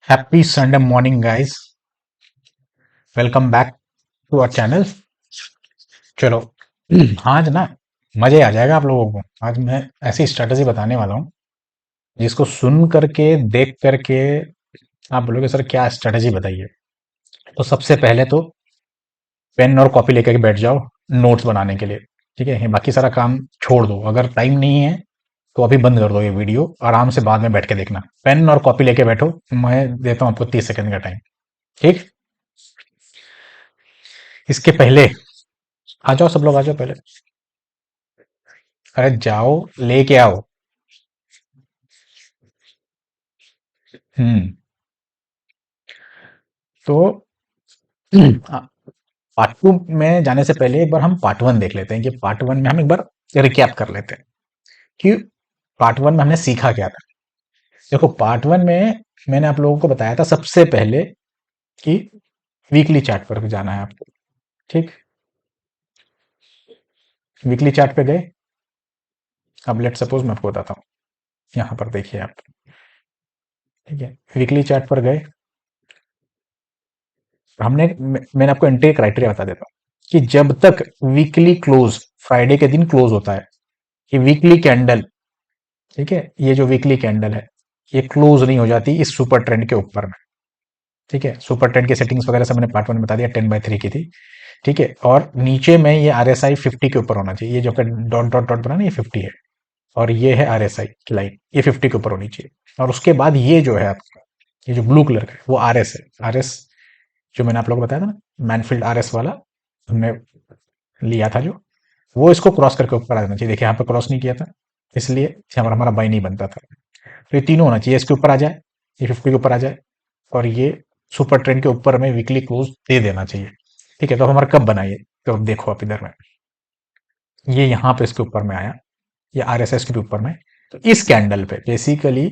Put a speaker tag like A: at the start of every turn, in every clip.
A: Happy Sunday morning, guys. Welcome back to our channel. चलो आज ना मजे आ जाएगा आप लोगों को। आज मैं ऐसी स्ट्रेटजी बताने वाला हूँ जिसको सुन करके देख करके आप बोलोगे सर क्या स्ट्रेटजी बताइए। तो सबसे पहले तो पेन और कॉपी लेकर के बैठ जाओ नोट्स बनाने के लिए। ठीक है, ये बाकी सारा काम छोड़ दो। अगर टाइम नहीं है तो अभी बंद कर दो ये वीडियो, आराम से बाद में बैठ के देखना। पेन और कॉपी लेके बैठो, मैं देता हूँ आपको 30 सेकंड का टाइम। ठीक। इसके पहले आ जाओ, सब लोग आ जाओ पहले। अरे जाओ, लेके आओ। हम्म। तो पार्ट टू में जाने से पहले एक बार हम पार्ट वन देख लेते हैं कि पार्ट वन में हम एक बार रिकैप कर लेते हैं कि पार्ट वन में हमने सीखा क्या था। देखो, पार्ट वन में मैंने आप लोगों को बताया था सबसे पहले कि वीकली चार्ट पर जाना है आपको। ठीक। वीकली चार्ट पे गए। अब लेट सपोज मैं आपको बताता हूँ। यहाँ पर देखिए आप। ठीक है, वीकली चार्ट पर गए। मैंने आपको एंट्री क्राइटेरिया बता देता हूँ कि जब तक वीकली क्लोज फ्राइडे के दिन क्लोज होता है, कि वीकली कैंडल, ठीक है, ये जो वीकली कैंडल है ये क्लोज नहीं हो जाती इस सुपर ट्रेंड के ऊपर में। ठीक है, सुपर ट्रेंड की सेटिंग्स वगैरह सब मैंने पार्ट वन में बता दिया, 10/3 की थी। ठीक है, और नीचे में ये RSI 50 के ऊपर होना चाहिए। ये जो डॉट डॉट डॉट बना ना, ये 50 है। और ये है RSI की लाइन, ये 50 के ऊपर होनी चाहिए। और उसके बाद ये जो है आपका, ये जो ब्लू कलर का है वो RS है। RS जो मैंने आप लोग को बताया था ना, मैनफील्ड RS वाला हमने लिया था जो, वो इसको क्रॉस करके ऊपर आ जाना चाहिए। देखिए यहाँ पे क्रॉस नहीं किया था, इसलिए हमारा हमारा बाई नहीं बनता था। तो ये तीनों होना चाहिए, इसके ऊपर आ जाए, ये 50 के ऊपर आ जाए, और ये सुपर ट्रेंड के ऊपर में वीकली क्लोज दे देना चाहिए। ठीक है, तो हमारा कब बनाइए, तो अब देखो आप इधर में, ये यहाँ पे इसके ऊपर में आया, ये RSS के भी ऊपर में। तो इस कैंडल पे बेसिकली,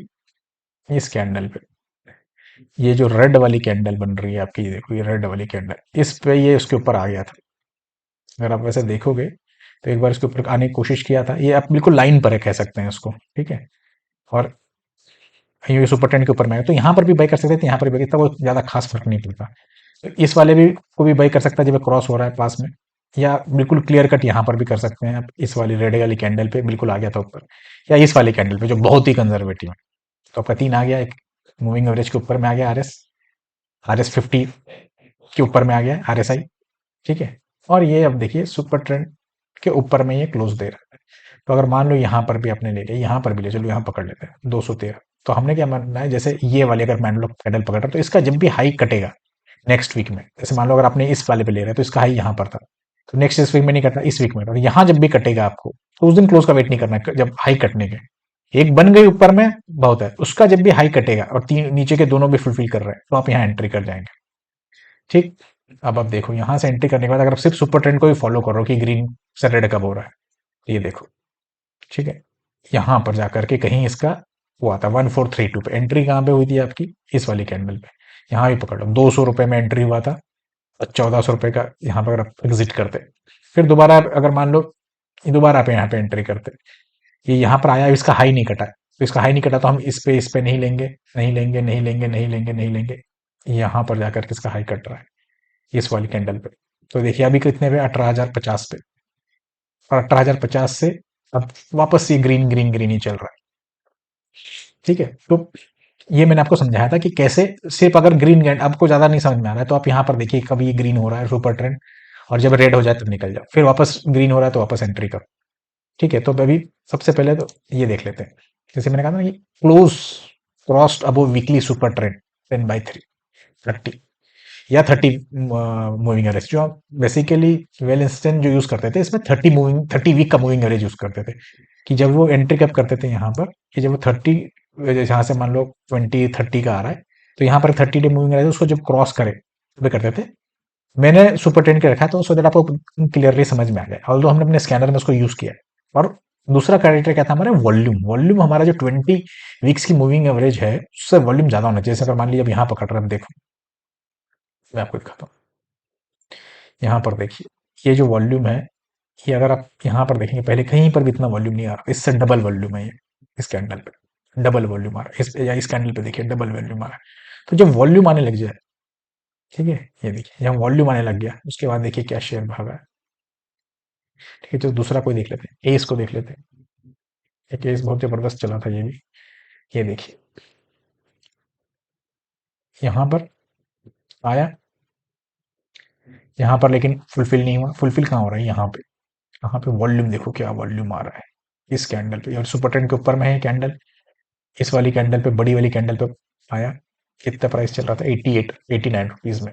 A: इस कैंडल पे ये जो रेड वाली कैंडल बन रही है आपकी, ये देखो, ये रेड वाली कैंडल, इस पे ये उसके ऊपर आ गया था। अगर आप वैसे देखोगे तो एक बार इसके ऊपर आने की कोशिश किया था, ये आप बिल्कुल लाइन पर है कह सकते हैं इसको। ठीक है, और ये सुपर ट्रेंड के ऊपर में है, तो यहाँ पर भी बाई कर सकते थे, यहाँ पर भी बाई, वो ज्यादा खास फर्क नहीं पड़ता। तो इस वाले भी को भी बाई कर सकता है जब क्रॉस हो रहा है पास में, या बिल्कुल क्लियर कट यहाँ पर भी कर सकते हैं आप। इस वाली रेड वाली कैंडल पे बिल्कुल आ गया था ऊपर, या इस वाली कैंडल पे जो बहुत ही कंजर्वेटिव है। तो आपका 3 आ गया, एक मूविंग एवरेज के ऊपर में आ गया RS 50 के ऊपर में आ गया RSI। ठीक है, और ये अब देखिए सुपर ट्रेंड के ऊपर में ये क्लोज दे रहा है। तो अगर मान लो यहाँ पर भी आपने ले लिया, यहाँ पर भी ले, चलो यहाँ पकड़ लेते हैं 213। तो हमने क्या मानना है, जैसे ये वाले अगर मान लो कैंडल पकड़ रहा है, तो इसका जब भी हाई कटेगा नेक्स्ट वीक में, जैसे मान लो अगर आपने इस वाले पे ले रहे हैं तो इसका हाई यहाँ पर था, तो नेक्स्ट इस वीक में नहीं कटना, इस वीक में, और यहाँ जब भी कटेगा आपको, तो उस दिन क्लोज का वेट नहीं करना है। जब हाई कटने के, एक बन गई ऊपर में बहुत है, उसका जब भी हाई कटेगा और तीन नीचे के दोनों भी फुलफिल कर रहे हैं, तो आप यहाँ एंट्री कर जाएंगे। ठीक। अब आप देखो, यहाँ से एंट्री करने के बाद अगर आप सिर्फ सुपर ट्रेंड को भी फॉलो करो कि ग्रीन से रेड कब हो रहा है, तो ये देखो। ठीक है, यहाँ पर जाकर के कहीं इसका वो आता है 1432 पे। एंट्री कहाँ पे हुई थी आपकी, इस वाली कैंडल पे। यहाँ भी पकड़ लो, 200 रुपए में एंट्री हुआ था, और 1400 रुपए का यहाँ पर आप एग्जिट करते। फिर दोबारा अगर मान लो दोबारा आप यहाँ पे एंट्री करते, ये यहाँ पर आया, इसका हाई नहीं कटा, तो इसका हाई नहीं कटा तो हम इस पे नहीं लेंगे, नहीं लेंगे, नहीं लेंगे, नहीं लेंगे, नहीं लेंगे। यहाँ पर जाकर के इसका हाई कट रहा है इस वाली कैंडल पे। तो देखिए अभी कितने पे, 18,050 पे, और 18,050 से अब वापस ये ग्रीन ग्रीन ग्रीन ही चल रहा है। ठीक है, तो ये मैंने आपको समझाया था कि कैसे, सिर्फ अगर ग्रीन कैंड आपको ज्यादा नहीं समझ में आ रहा है तो आप यहाँ पर देखिए, कभी ये ग्रीन हो रहा है सुपर ट्रेंड, और जब रेड हो जाए तब निकल जाओ, फिर वापस ग्रीन हो रहा है तो वापस एंट्री करो। ठीक है, तो अभी सबसे पहले तो ये देख लेते हैं। जैसे मैंने कहा था ना, ये क्लोज क्रॉस्ड अबो वीकली सुपर ट्रेंड 10/3 30 या 30 मूविंग एवरेज, जो आप बेसिकली वेल इंस्टेंट जो यूज करते थे, इसमें 30 वीक का मूविंग एवरेज यूज करते थे। कि जब वो एंट्री कब करते थे यहाँ पर, कि जब वो 30, यहाँ से मान लो 2030 का आ रहा है, तो यहाँ पर 30 डे मूविंग एवरेज उसको जब क्रॉस करे तो करते थे। मैंने सुपर टेन के रखा है तो सो दैट आपको क्लियरली समझ में आ जाए, ऑल्दो हमने अपने स्कैनर में उसको यूज किया है। और दूसरा क्राइटेरिया क्या था हमारा, वॉल्यूम। वॉल्यूम हमारा जो 20 वीक्स की मूविंग एवरेज है, उससे वॉल्यूम ज्यादा होना चाहिए। जैसे अगर मान लीजिए अब यहाँ पकड़ रहे हैं, देखो मैं आपको दिखाता हूँ। यहाँ पर देखिए, ये जो वॉल्यूम है, ये अगर आप यहाँ पर देखेंगे, पहले कहीं पर भी इतना वॉल्यूम नहीं आ रहा, इससे डबल वॉल्यूम है ये। इस कैंडल पे डबल वॉल्यूम आ रहा है, इस या इस कैंडल पे देखिए डबल वॉल्यूम आ रहा है। तो जब वॉल्यूम आने लग जाए, ठीक है, ये देखिए जब वॉल्यूम आने लग गया उसके बाद देखिए क्या शेयर भागा है। ठीक है, तो दूसरा कोई देख लेते हैं, एस को देख लेते हैं। ये केस बहुत जबरदस्त चला था ये भी। ये देखिए यहाँ पर आया, यहाँ पर लेकिन फुलफिल नहीं हुआ। फुलफिल कहाँ हो रहा है, यहाँ पे वॉल्यूम देखो क्या वॉल्यूम आ रहा है इस कैंडल पे, और सुपर ट्रेंड के ऊपर में है कैंडल। इस वाली कैंडल पे, बड़ी वाली कैंडल पे आया। कितना प्राइस चल रहा था, 88 89 रुपीज में।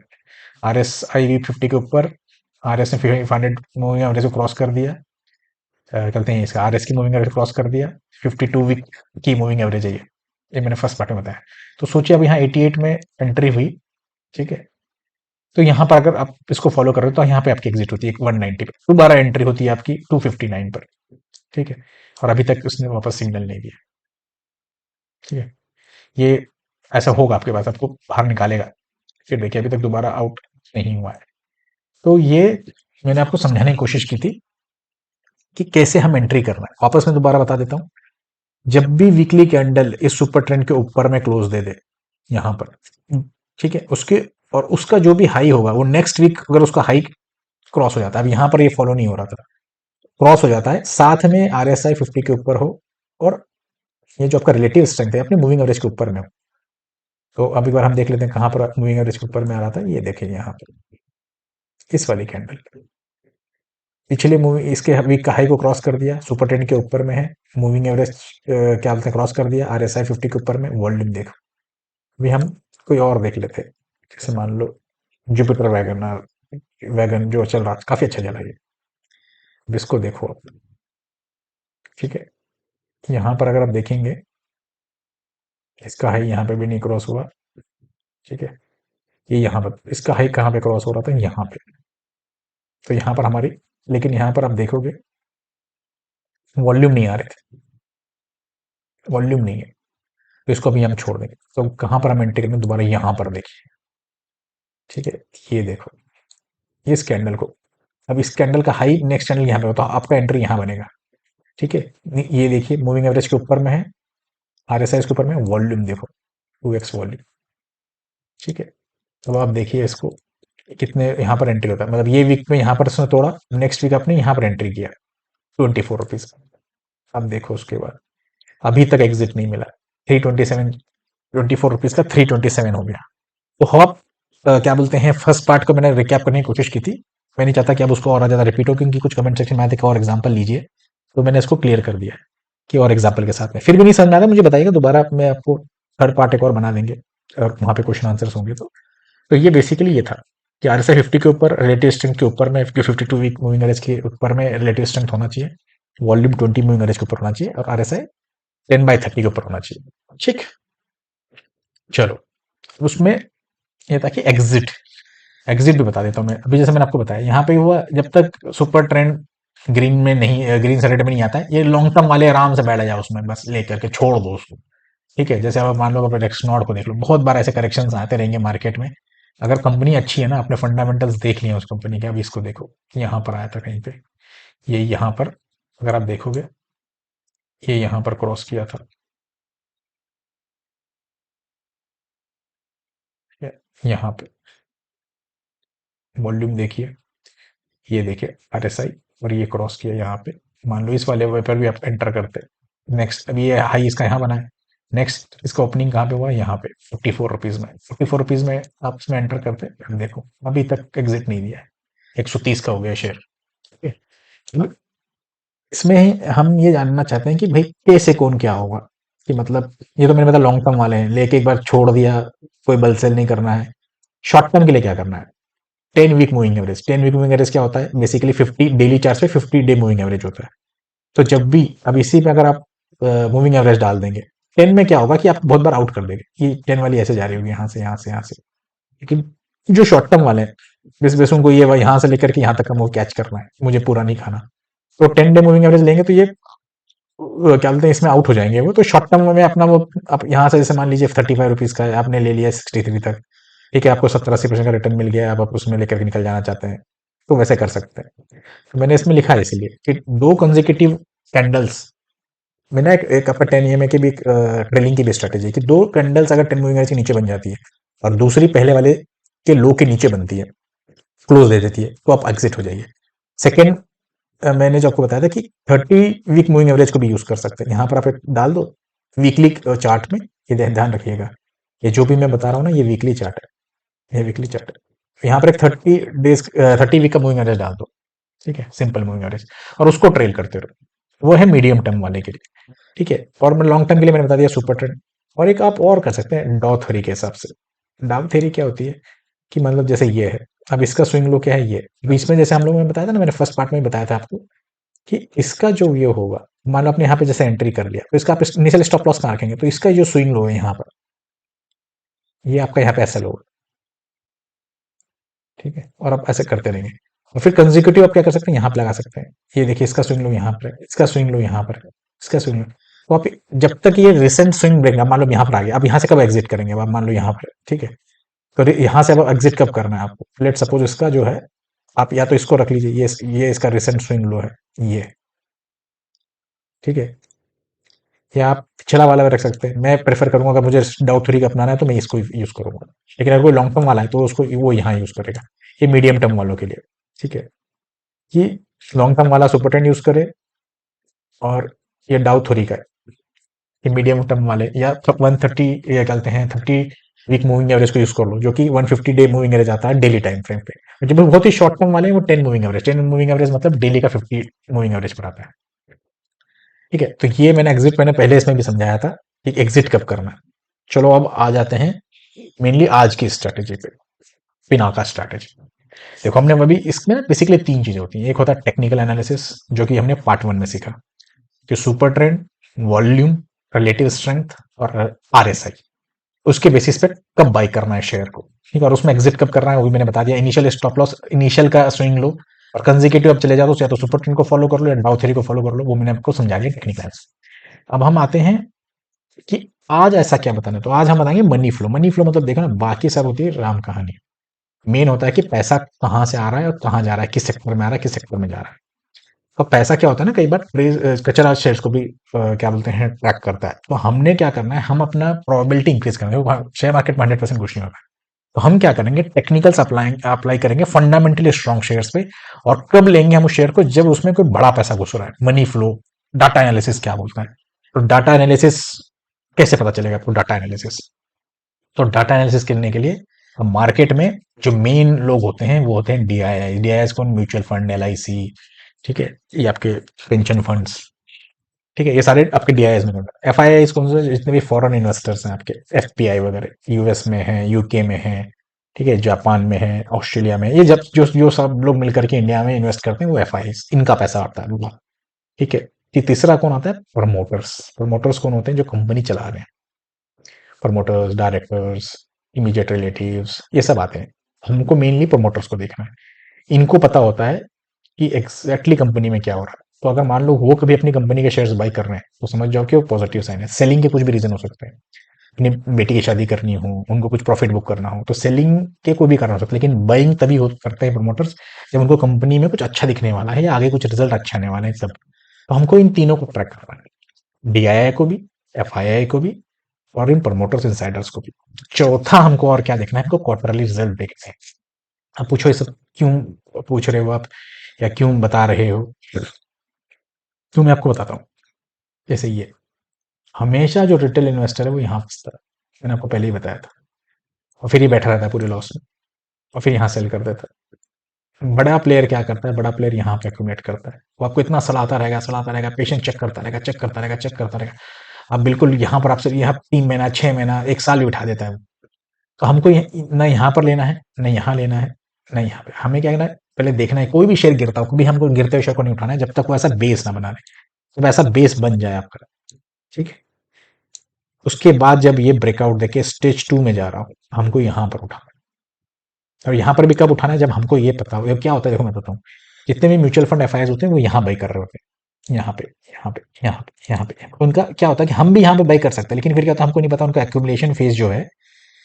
A: आर एस आई वी 50 के ऊपर, आर एस ने 500 मूविंग एवरेज को क्रॉस कर दिया। कहते हैं इसका आर एस की मूविंग एवरेज क्रॉस कर दिया। 52 वीक की मूविंग एवरेज है ये मैंने फर्स्ट पार्ट में बताया। तो सोचिए अब यहाँ 88 में एंट्री हुई, ठीक है। तो यहाँ पर अगर आप इसको फॉलो कर रहे हो तो यहाँ पे आपकी एग्जिट होती है 190 पे, दोबारा एंट्री होती है आपकी 259 पर, ठीक है। और अभी तक उसने वापस सिग्नल नहीं दिया, ठीक है। ये ऐसा होगा आपके पास, आपको बाहर निकालेगा। फिर देखिए अभी तक दोबारा आउट नहीं हुआ है। तो ये मैंने आपको समझाने की कोशिश की थी कि कैसे हम एंट्री करना है। वापस मैं दोबारा बता देता हूँ। जब भी वीकली कैंडल इस सुपर ट्रेंड के ऊपर में क्लोज दे दे यहाँ पर, ठीक है, उसके और उसका जो भी हाई होगा वो नेक्स्ट वीक अगर उसका हाई क्रॉस हो जाता है, अब यहाँ पर ये फॉलो नहीं हो रहा था, क्रॉस हो जाता है, साथ में आर एस आई 50 के ऊपर हो, और ये जो आपका रिलेटिव स्ट्रेंथ है अपने मूविंग एवरेज के ऊपर में हो। तो अब एक बार हम देख लेते हैं कहाँ पर मूविंग एवरेज के ऊपर में आ रहा था। ये देखें यहाँ पर इस वाली कैंडल, पिछले मूवी इसके वीक का हाई को क्रॉस कर दिया, सुपर ट्रेंड के ऊपर में है, मूविंग एवरेज क्या बोलते हैं क्रॉस कर दिया, आर एस आई 50 के ऊपर में। वॉल्यूम देखो, अभी हम कोई और देख लेते हैं, जैसे मान लो जुपिटर वैगन, वैगन जो चल रहा था काफी अच्छा चला ये। अब इसको देखो आप, ठीक है, यहाँ पर अगर आप देखेंगे इसका हाई यहाँ पे भी नहीं क्रॉस हुआ, ठीक है। ये यहाँ पर इसका हाई कहाँ पे क्रॉस हो रहा था, यहाँ पे। तो यहाँ पर हमारी, लेकिन यहाँ पर आप देखोगे वॉल्यूम नहीं आ रहे थे, वॉल्यूम नहीं है। तो इसको अभी हम छोड़ देंगे। तो कहाँ पर हम एंट्री करेंगे, दोबारा यहाँ पर देखिए, ठीक है। ये देखो इस कैंडल को, अब इस कैंडल का हाई नेक्स्ट कैंडल यहाँ पे होता है, आपका एंट्री यहाँ बनेगा, ठीक है। ये देखिए मूविंग एवरेज के ऊपर में है, आर एस आई के ऊपर में, वॉल्यूम देखो 2x वॉल्यूम, ठीक है। अब आप देखिए इसको कितने यहाँ पर एंट्री होता है, मतलब ये वीक में यहाँ पर उसने तोड़ा, नेक्स्ट वीक आपने यहाँ पर एंट्री किया 24 रुपीज। अब देखो उसके बाद अभी तक एग्जिट नहीं मिला, 327, 24 रुपीज का 327 हो गया। तो आप क्या बोलते हैं, फर्स्ट पार्ट को मैंने रिकैप करने की कोशिश की थी। मैं नहीं चाहता कि अब उसको और ज़्यादा रिपीट हो, क्योंकि कुछ कमेंट सेक्शन में आते और एग्जाम्पल लीजिए, तो मैंने इसको क्लियर कर दिया है कि और एग्जाम्पल के साथ में। फिर भी नहीं समझ में आता मुझे बताइएगा, दोबारा मैं आपको थर्ड पार्ट एक और बना देंगे और वहाँ पे क्वेश्चन आंसर्स होंगे। तो ये बेसिकली ये था कि आर एस आई 50 के ऊपर रिलेटिव स्ट्रेंथ के ऊपर में, 52 वीक मूविंग एवरेज के ऊपर में रिलेटिव स्ट्रेंथ होना चाहिए, वॉल्यूम 20 मूविंग एवरेज के ऊपर होना चाहिए, और आर एस आई 10/30 के ऊपर होना चाहिए, ठीक। चलो, उसमें ये था कि एग्जिट, एग्जिट भी बता देता हूँ मैं। अभी जैसे मैंने आपको बताया यहाँ पे हुआ, जब तक सुपर ट्रेंड ग्रीन में नहीं, ग्रीन सैटरडे में नहीं आता है, ये लॉन्ग टर्म वाले आराम से बैठ जाओ उसमें, बस लेकर के छोड़ दो उसको, ठीक है। जैसे आप मान लो अपने एक्सनॉट को देख लो, बहुत बार ऐसे करेक्शन आते रहेंगे मार्केट में। अगर कंपनी अच्छी है ना, अपने फंडामेंटल्स देख लिए उस कंपनी के, अभी इसको देखो यहाँ पर आया था कहीं पे, ये यहाँ पर अगर आप देखोगे ये यहाँ पर क्रॉस किया था, ठीक है? यहाँ पे वॉल्यूम देखिए, ये देखिए आरएसआई, और ये क्रॉस किया यहाँ पे। मान लो इस वाले पर भी आप एंटर करते, नेक्स्ट अभी ये हाई इसका यहाँ बना है, नेक्स्ट इसका ओपनिंग कहाँ पे हुआ, यहाँ पे 54 रुपीज में। 54 रुपीज में आप इसमें एंटर करते, देखो अभी तक एग्जिट नहीं दिया है, 130 का हो गया शेयर, ठीक है। तो इसमें ही हम ये जानना चाहते हैं कि भाई कैसे कौन क्या होगा, कि मतलब ये तो मैंने बताया लॉन्ग टर्म वाले हैं, लेके एक बार छोड़ दिया, कोई बल सेल नहीं करना है। शॉर्ट टर्म के लिए क्या करना है, 10 week moving average. 10 week moving average क्या होता है, बेसिकली 50 डेली चार्ट पे 50 डे मूविंग एवरेज होता है। तो जब भी अब इसी पे अगर आप मूविंग एवरेज डाल देंगे, 10 में क्या होगा कि आप बहुत बार आउट कर देंगे, कि 10 वाली ऐसे जा रही होगी यहाँ से यहाँ से यहाँ से। लेकिन जो शॉर्ट टर्म वाले हैं, बेस उनको ये यहाँ से लेकर के यहाँ तक का मूव कैच करना है, मुझे पूरा नहीं खाना। तो 10 डे मूविंग एवरेज लेंगे तो ये क्या बोलते हैं इसमें आउट हो जाएंगे वो। तो शॉर्ट टर्म में अपना वो, आप यहाँ से जैसे मान लीजिए 35 रुपीज का है, आपने ले लिया 63 तक, ठीक है, आपको 70-80% का रिटर्न मिल गया, अब आप उसमें लेकर के निकल जाना चाहते हैं, तो वैसे कर सकते हैं। तो मैंने इसमें लिखा है इसलिए कि दो कंसेक्यूटिव कैंडल्स मैंने एक आपका 10 EMA की भी ट्रेलिंग की भी स्ट्रेटेजी है कि दो कैंडल्स अगर 10 मूविंग एवरेज के नीचे बन जाती है और दूसरी पहले वाले के लो के नीचे बनती है, क्लोज दे देती है, तो आप एग्जिट हो जाइए। सेकेंड, मैंने जो आपको बताया था कि 30 वीक मूविंग एवरेज को भी यूज कर सकते हैं। यहाँ पर आप एक डाल दो वीकली चार्ट में, ये ध्यान रखिएगा, ये जो भी मैं बता रहा हूँ ना, ये वीकली चार्ट है, ये वीकली चार्ट है। यहाँ पर एक 30 डेज 30 वीक का मूविंग एवरेज डाल दो, ठीक है, सिंपल मूविंग एवरेज, और उसको ट्रेल करते रहो। वो है मीडियम टर्म वाले के लिए, ठीक है। और मैं लॉन्ग टर्म के लिए मैंने बता दिया सुपर ट्रेंड। और एक आप और कर सकते हैं डाउ थ्योरी के हिसाब से। डाउ थ्योरी क्या होती है कि मतलब जैसे ये है, अब इसका स्विंग लो क्या है, ये बीच में जैसे हम लोगों ने बताया था ना, मैंने फर्स्ट पार्ट में बताया था आपको कि इसका जो ये होगा, मान लो आपने यहाँ पे जैसे एंट्री कर लिया, तो इसका आप इनिशियल स्टॉप लॉस कहाँ रखेंगे, तो इसका जो स्विंग लो है यहाँ पर, ये आपका यहाँ पे ऐसा लो, ठीक है। और आप ऐसे करते रहेंगे, और फिर कंजिक्यूटिव आप क्या कर सकते हैं, यहाँ पे लगा सकते हैं। ये देखिए, इसका स्विंग लो यहाँ पर है, इसका स्विंग लो यहाँ पर है, इसका स्विंग लो, तो आप जब तक ये रिसेंट स्विंग ब्रेक, मान लो यहाँ पर आ गया, अब यहाँ से कब एग्जिट करेंगे, अब आप मान लो यहाँ पर, ठीक है। तो यहाँ से अब एग्जिट कब करना है आपको, लेट सपोज इसका जो है, आप या तो इसको रख लीजिए, ये इसका रिसेंट स्विंग लो है, ये, ठीक है। या आप पिछला वाला भी रख सकते हैं। मैं प्रेफर करूंगा, अगर मुझे डाउ थ्री का अपनाना है तो मैं इसको यूज करूंगा, लेकिन अगर कोई लॉन्ग टर्म वाला है तो उसको वो यहाँ यूज करेगा। ये मीडियम टर्म वालों के लिए, ठीक है, कि लॉन्ग टर्म वाला सुपर टेन यूज करे, और ये डाउ थ्री का है, ये मीडियम टर्म वाले, या 130, ये कहते हैं 30 वीक मूविंग एवरेज को यूज कर लो, जो कि 150 डे मूविंग एवरेज आता है डेली टाइम फ्रेम पे। जब बहुत ही शॉर्ट टर्म वाले हैं वो 10 मूविंग एवरेज मतलब डेली का 50 मूविंग एवरेज पर आता है, ठीक है। तो ये मैंने पहले इसमें भी समझाया था कि एग्जिट कब करना है। चलो अब आ जाते हैं मेनली आज की स्ट्रैटेजी पे, पिनाका स्ट्रैटेजी। देखो, हमने अभी इसमें ना बेसिकली 3 चीजें होती हैं। एक होता है टेक्निकल एनालिसिस, जो कि हमने पार्ट 1 में सीखा, कि super trend, volume, relative strength और RSI, उसके बेसिस पे कब बाई करना है शेयर को, ठीक है। और उसमें एग्जिट कब करना है वो भी मैंने बता दिया। इनिशियल स्टॉप लॉस, इनिशियल का स्विंग लो, और कंजिक्यूटिव अब चले जाओ तो या तो सुपर ट्रेंड को फॉलो कर लो या डाउ थ्योरी को फॉलो कर लो, वो मैंने आपको समझा दिया टेक्निकल। अब हम आते हैं कि आज ऐसा क्या बताना है। तो आज हम बताएंगे मनी फ्लो। मनी फ्लो मतलब देखो ना, बाकी सब होती है राम कहानी। मेन होता है कि पैसा कहाँ से आ रहा है और कहाँ जा रहा है, किस सेक्टर में आ रहा है, किस सेक्टर में जा रहा है। तो पैसा क्या होता है ना, कई बार कचरा शेयर्स को भी क्या बोलते हैं, ट्रैक करता है। तो हमने क्या करना है, हम अपना प्रोबेबिलिटी इंक्रीज करेंगे। शेयर मार्केट में 100% कुछ नहीं होता। तो हम क्या करेंगे, टेक्निकल्स अप्लाई करेंगे फंडामेंटली स्ट्रॉन्ग शेयर्स पे। और कब लेंगे हम उस शेयर को, जब उसमें कोई बड़ा पैसा घुस रहा है। मनी फ्लो, डाटा एनालिसिस क्या बोलता है। तो डाटा एनालिसिस कैसे पता चलेगा आपको, डाटा एनालिसिस। तो डाटा एनालिसिस करने के लिए मार्केट में जो मेन लोग होते हैं वो होते हैं DII। DII कौन, म्यूचुअल फंड, LIC, ठीक है, ये आपके पेंशन फंड्स, ठीक है, ये सारे आपके DIIs में होते हैं। FIIs कौन से, जितने भी फॉरेन इन्वेस्टर्स हैं आपके, FPI वगैरह, US में है, UK में है, ठीक है, जापान में है, ऑस्ट्रेलिया में। ये जब जो जो सब लोग मिलकर के इंडिया में इन्वेस्ट करते हैं वो FIIs, इनका पैसा आता है, ठीक है। कि तीसरा कौन आता है, प्रमोटर्स। प्रमोटर्स कौन होते हैं, जो कंपनी चला रहे हैं, प्रमोटर्स, डायरेक्टर्स, इमीडिएट रिलेटिव्स, ये सब आते हैं। हमको मेनली प्रमोटर्स को देखना है। इनको पता होता है कि एग्जैक्टली कंपनी में क्या हो रहा है। तो अगर मान लो वो कभी अपनी कंपनी के शेयर्स बाई कर रहे हैं, तो समझ जाओ कि वो पॉजिटिव साइन है। सेलिंग के कुछ भी रीजन हो सकते हैं, अपनी बेटी की शादी करनी हो, उनको कुछ प्रॉफिट बुक करना हो, तो सेलिंग के कोई भी कारण हो सकता है। लेकिन बाइंग तभी करते हैं प्रमोटर्स, जब उनको कंपनी में कुछ अच्छा दिखने वाला है या आगे कुछ रिजल्ट अच्छा आने वाला है सब। तो हमको इन तीनों को ट्रैक करना है, DII को भी, FII को भी, और इन प्रमोटर्स इंसाइडर्स को भी। चौथा हमको और क्या देखना है, हमको क्वार्टरली रिजल्ट देखना है। अब पूछो ये सब क्यों पूछ रहे हो आप, या क्यों बता रहे हो, तो मैं आपको बताता हूँ। जैसे ये हमेशा जो रिटेल इन्वेस्टर है वो यहाँ फंसता है, मैंने आपको पहले ही बताया था। और फिर ये बैठा रहता है पूरे लॉस में, और फिर यहाँ सेल कर देता है। बड़ा प्लेयर क्या करता है, बड़ा प्लेयर यहाँ पे एक्यूमुलेट करता है। वो आपको इतना सलाहता रहेगा, पेशेंट चेक करता रहेगा, चेक करता रहेगा, चेक करता रहेगा। अब बिल्कुल यहाँ पर आपसे यहाँ 3 महीना, 6 महीना, 1 साल भी उठा देता है। तो हमको ना यहाँ पर लेना है, ना यहाँ लेना है, ना यहाँ पे। हमें क्या करना है, पहले देखना है कोई भी शेयर गिरता हो, कभी हमको गिरते हुए शेयर को नहीं उठाना है जब तक वो ऐसा बेस ना बना ले। जब ऐसा बेस बन जाए आपका, ठीक है, उसके बाद जब ये ब्रेकआउट देके स्टेज 2 में जा रहा हूँ, हमको यहाँ पर उठाना है। और यहाँ पर भी कब उठाना है, जब हमको ये पता हो। क्या होता है, देखो मैं बताता हूँ। जितने भी म्यूचुअल फंड FIIs होते हैं वो यहाँ बाई कर रहे होते हैं, यहाँ पे, यहाँ पे, यहाँ पे, यहाँ पे। उनका क्या होता है कि हम भी यहाँ पे बाई कर सकते हैं, लेकिन फिर क्या होता है, हमको नहीं पता उनका एक्यूमुलेशन फेज जो है,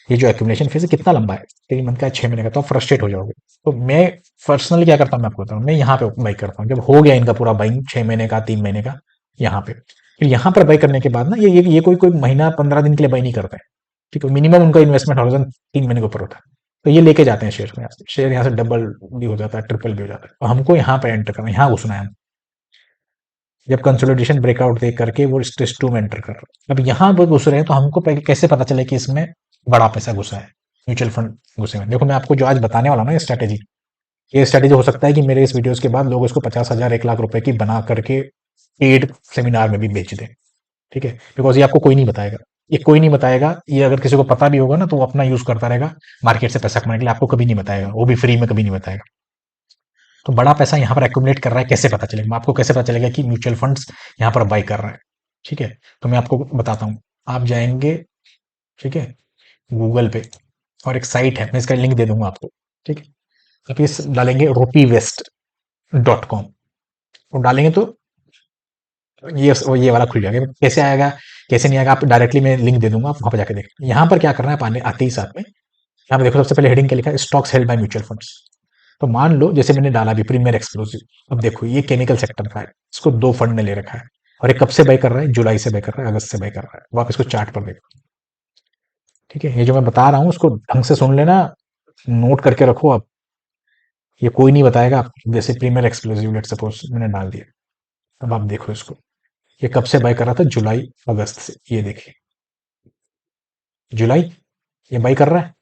A: ये जो एक्यूमुलेशन फेज है कितना लंबा है, 3 मंथ का, 6 महीने का, तो आप फ्रस्ट्रेट हो जाओगे। तो मैं पर्सनली क्या करता हूँ, मैं आपको बताऊँ, मैं यहाँ पे बाई करता हूँ। जब हो गया इनका पूरा बाइंग 6 महीने का, 3 महीने का, यहाँ पे, फिर यहाँ पर बाई करने के बाद ना ये कोई महीना 15 दिन के लिए बाई नहीं करते हैं, ठीक है। मिनिमम उनका इन्वेस्टमेंट हॉरिजन 3 महीने के ऊपर होता है। तो ये लेके जाते हैं शेयर को, यहाँ से शेयर यहाँ से डबल भी हो जाता है, ट्रिपल भी हो जाता है। तो हमको यहाँ पे एंटर करना है, यहाँ घुसना है। जब कंसोलिडेशन ब्रेकआउट दे करके वो स्टेज 2 में एंटर कर रहा है, अब यहाँ पर घुस रहे हैं, तो हमको पहले कैसे पता चले कि इसमें बड़ा पैसा घुसा है, म्यूचुअल फंड घुसे हुए। देखो मैं आपको जो आज बताने वाला हूं ना ये स्ट्रैटेजी हो सकता है कि मेरे इस वीडियोस के बाद लोग इसको 50,000 1 लाख रुपए की बना करके पेड सेमिनार में भी बेच दें, ठीक है। बिकॉज ये आपको कोई नहीं बताएगा, ये कोई नहीं बताएगा। ये अगर किसी को पता भी होगा ना, तो वो अपना यूज करता रहेगा मार्केट से पैसा कमाने के लिए, आपको कभी नहीं बताएगा, वो भी फ्री में कभी नहीं बताएगा। तो बड़ा पैसा यहाँ पर एक्यूमुलेट कर रहा है, कैसे पता चलेगा? आपको कैसे पता चलेगा कि म्यूचुअल फंड्स यहाँ पर बाई कर रहा है, ठीक है। तो मैं आपको बताता हूँ। आप जाएंगे, ठीक है, गूगल पे, और एक साइट है, मैं इसका लिंक दे दूंगा आपको, ठीक है। आप ये डालेंगे ropivest.com, वो डालेंगे तो ये वाला खुल जाएगा। कैसे आएगा कैसे नहीं आएगा, आप डायरेक्टली मैं लिंक दे दूंगा, आप वहां पर जाके देख। यहाँ पर क्या करना है, पाने आते ही साथ में यहाँ पे देखो, सबसे पहले हेडिंग क्या लिखा है, stocks held by mutual funds. तो मान लो जैसे मैंने डाला भी प्रीमियर एक्सक्लूसिव, अब देखो ये केमिकल सेक्टर का है, इसको 2 फंड ने ले रखा है, और ये कब से बाय कर रहा है, जुलाई से बाय कर रहा है, अगस्त से बाय कर रहा है। वो आप इसको चार्ट पर देखो, ठीक है। ये जो मैं बता रहा हूँ उसको ढंग से सुन लेना, नोट करके रखो आप। ये कोई नहीं बताएगा आपको। जैसे प्रीमियर एक्सक्लूसिव लेट सपोज मैंने डाल दिया, अब आप देखो इसको, ये कब से बाय कर रहा था, जुलाई अगस्त से। ये देखिए जुलाई, ये बाई कर रहा है,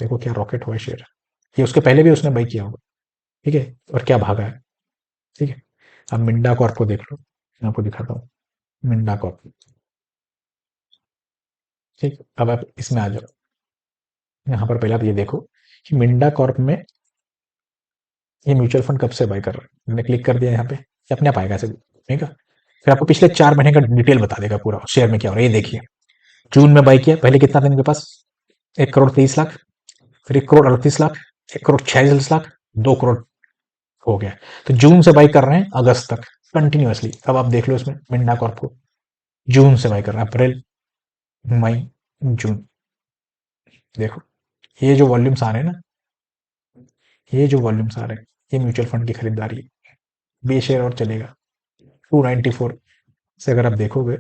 A: देखो क्या रॉकेट हुआ शेयर। ये उसके पहले भी उसने बाई किया होगा, ठीक है, और क्या भागा है, ठीक है। अब मिंडा कॉर्प को देख लो, मैं आपको दिखाता हूँ, मिंडा कॉर्प, ठीक। अब आप इसमें आ जाओ, यहाँ पर पहले आप ये देखो कि मिंडा कॉर्प में ये म्यूचुअल फंड कब से बाय कर रहा है। मैंने क्लिक कर दिया यहाँ पे, ये अपने आप आएगा ऐसे, ठीक है। फिर आपको पिछले 4 महीने का डिटेल बता देगा पूरा शेयर में क्या हो रहा है। ये देखिए जून में बाई किया, पहले कितना था इनके पास, 1 करोड़ 23 लाख, फिर 1 करोड़ 38 लाख, 1 करोड़ 46 लाख, 2 करोड़ हो गया। तो जून से बाई कर रहे हैं अगस्त तक कंटिन्यूअसली। अब आप देख लो इसमें मिंडा कॉर्प को, जून से बाई कर रहे हैं, अप्रैल मई जून, देखो ये जो वॉल्यूम्स आ रहे हैं ना, ये जो वॉल्यूम्स आ रहे हैं, ये म्यूचुअल फंड की खरीदारी है। बे शेयर और चलेगा 294 से, अगर आप देखोगे,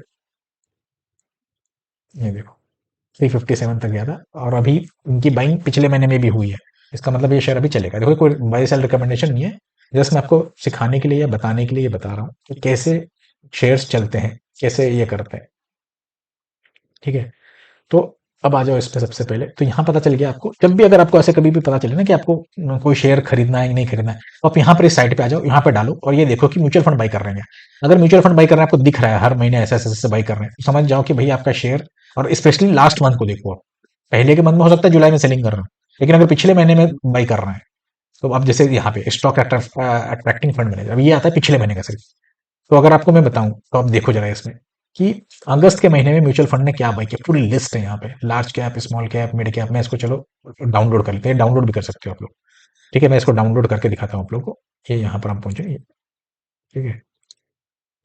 A: ये देखो 357 तक गया था, और अभी इनकी बाइंग पिछले महीने में भी हुई है। इसका मतलब ये शेयर अभी चलेगा। देखो कोई बाय सेल रिकमेंडेशन नहीं है, जस्ट मैं आपको सिखाने के लिए या बताने के लिए ये बता रहा हूँ कि कैसे शेयर्स चलते हैं, कैसे ये करते हैं, ठीक है। तो अब आ जाओ इस पे सबसे पहले। तो यहाँ पता चल गया आपको, जब भी अगर आपको ऐसे कभी भी पता चले ना कि आपको कोई शेयर खरीदना है कि नहीं खरीदना है, तो आप यहाँ पर इस साइट पे आ जाओ, यहाँ पे डालो, और ये देखो कि म्यूचुअल फंड बाई कर रहे हैं। अगर म्यूचुअल फंड बाई कर रहे हैं, आपको दिख रहा है हर महीने ऐसे ऐसे ऐसे बाई कर रहे हैं, तो समझ जाओ कि भाई आपका शेयर, और स्पेशली लास्ट मंथ को देखो आप, पहले के मंथ में हो सकता है जुलाई में सेलिंग कर रहे हो, लेकिन अगर पिछले महीने में बाई कर रहे हैं, तो अब जैसे यहाँ पे स्टॉक अट्रैक्टिंग फंड मैनेजर, अब ये आता है पिछले महीने का सिर्फ। तो अगर आपको मैं बताऊं, तो आप देखो जरा इसमें कि अगस्त के महीने में म्यूचुअल फंड ने क्या बाई किया, पूरी लिस्ट है यहाँ पे, large cap, small cap, mid cap. मैं इसको चलो डाउनलोड कर लेते हैं, डाउनलोड भी कर सकते हो आप लोग, ठीक है। मैं इसको डाउनलोड करके दिखाता हूँ आप लोग को। ये यहाँ पर हम पहुंचे, ठीक है।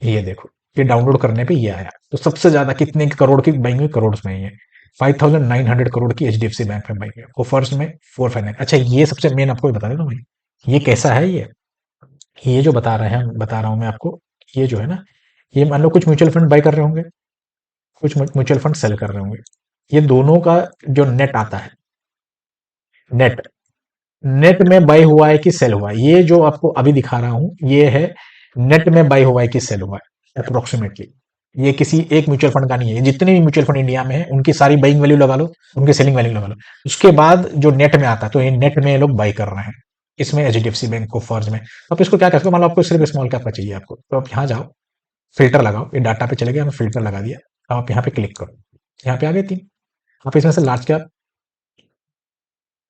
A: ये देखो, ये डाउनलोड करने पे ये आया। तो सबसे ज्यादा कितने करोड़ की बाइंग हुई, करोड़ में ही है। 5,900 करोड़ की एचडीएफसी बैंक में बाइंग है, वो फर्स्ट में 459। अच्छा ये सबसे मेन आपको बता देता हूँ भाई, ये कैसा है, ये जो बता रहा हूँ मैं आपको, ये जो है ना, ये मान लो कुछ म्यूचुअल फंड बाय कर रहे होंगे, कुछ म्यूचुअल फंड सेल कर रहे होंगे, ये दोनों का जो नेट आता है, नेट नेट में बाय हुआ है कि सेल हुआ है, ये जो आपको अभी दिखा रहा हूं, ये है नेट में बाय हुआ है कि सेल हुआ है अप्रोक्सीमेटली। ये किसी एक म्यूचुअल फंड का नहीं है, ये जितने भी म्यूचुअल फंड इंडिया में है उनकी सारी बाइंग वैल्यू लगा लो, उनकी सेलिंग वैल्यू लगा लो, उसके बाद जो नेट में आता है, तो ये नेट में ये लोग बाई कर रहे हैं। इसमें एचडीएफसी बैंक को फर्ज में, तो आप इसको क्या कर सकते हो, मान लो आपको सिर्फ स्मॉल कैप का चाहिए आपको, तो आप यहाँ जाओ, फिल्टर लगाओ, ये डाटा पे चले गए, हमें फिल्टर लगा दिया। अब आप यहाँ पे क्लिक करो, यहाँ पे आ गए 3। आप इसमें से लार्ज कैप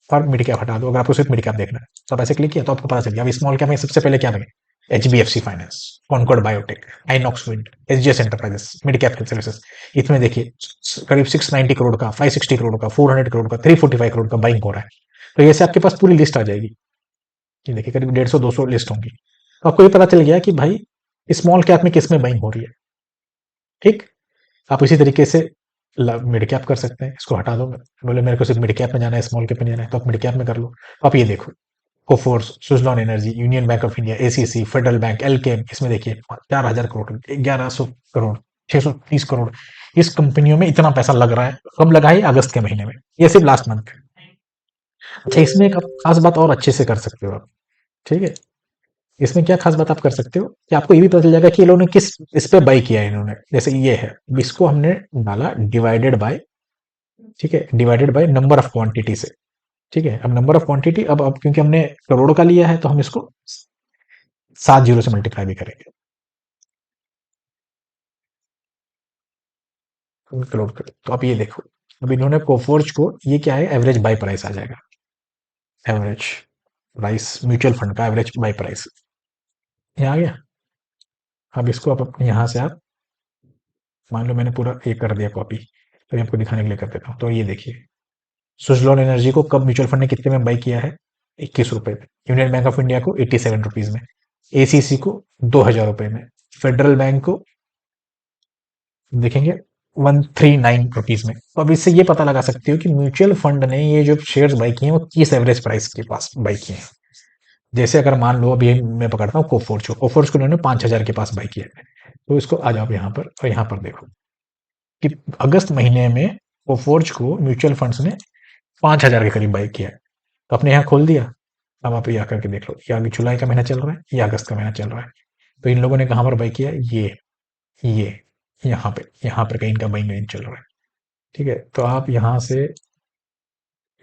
A: और मिड कैप हटा दो, अगर आपको सिर्फ मिड कैप देखना है, तो आप ऐसे क्लिक किया तो आपको पता चल गया। अब स्मॉल कैप में सबसे पहले क्या लगे, HBFC finance, Concord Biotech, Inox Wind, SGS enterprises, mid cap services. इसमें देखिए करीब 690 करोड़ का, 560 करोड़ का, 400 करोड़ का, 345 करोड़ का बाइंग हो रहा है। तो ऐसे आपके पास पूरी लिस्ट आ जाएगी, ये देखिए करीब 150-200 लिस्ट होंगी। तो आपको ये पता चल गया कि भाई स्मॉल कैप में किस में बाइंग हो रही है, ठीक। आप इसी तरीके से मिड कैप कर सकते हैं, इसको हटा दो, बोले मेरे को सिर्फ मिड कैप में जाना है, स्मॉल कैप में जाना है, तो आप मिड कैप में कर लो। तो आप ये देखो, Coforge, Suzlon energy, Union Bank of India, ACC, Federal Bank, Alkem, इसमें देखिए 4,000 करोड़, 1,100 करोड़, 630 करोड़, इस कंपनियों में इतना पैसा लग रहा है। कब लगा है? अगस्त के महीने में, ये सिर्फ लास्ट मंथ। अच्छा, इसमें एक आप खास बात और अच्छे से कर सकते हो आप, ठीक है। इसमें क्या खास बात आप कर सकते हो कि आपको ये भी पता चल जाएगा कि ये लोगों ने किस इस पे बाई किया है इन्होंने। जैसे ये है, इसको हमने डाला डिवाइडेड बाय, ठीक है, divided by number of quantity से, ठीक है। अब नंबर ऑफ क्वांटिटी, अब क्योंकि हमने करोड़ों का लिया है तो हम इसको 7 जीरो से मल्टीप्लाई भी करेंगे, करोड़ करोड़। तो अब ये देखो, अब इन्होंने कोफोर्ज को, ये क्या है, एवरेज बाय प्राइस आ जाएगा, एवरेज प्राइस म्यूचुअल फंड का एवरेज बाय प्राइस, ये आ गया। अब इसको आप अपने यहाँ से आप, मान लो मैंने पूरा ये कर दिया कॉपी, तो ये आपको दिखाने के लिए कर देता हूँ। तो ये देखिए, सुजलॉन एनर्जी को कब म्यूचुअल फंड ने कितने में बाई किया है? 21 रुपए में। यूनियन बैंक ऑफ इंडिया को 87 रुपीज में। एसीसी को 2,000 रुपए में। फेडरल बैंक को देखेंगे 139 रुपीज में। तो अब इससे ये पता लगा सकते हो कि म्यूचुअल फंड ने ये जो शेयर्स बाई किए हैं वो किस एवरेज प्राइस के पास बाई किए हैं। जैसे अगर मान लो अभी मैं पकड़ता हूँ कोफोर्ज को उन्होंने 5,000 के पास बाई किया है। तो इसको आ जाओ यहाँ पर, और यहाँ पर देखो कि अगस्त महीने में कोफोर्ज को म्यूचुअल फंड्स ने 5,000 के करीब बाई किया है। तो आपने यहाँ खोल दिया। अब आप ये आकर के देख लो, ये अभी जुलाई का महीना चल रहा है, ये अगस्त का महीना चल रहा है। तो इन लोगों ने कहाँ पर बाई किया है? ये यहाँ पर कहीं इनका बाइंग रेंज चल रहा है, ठीक है। तो आप यहाँ से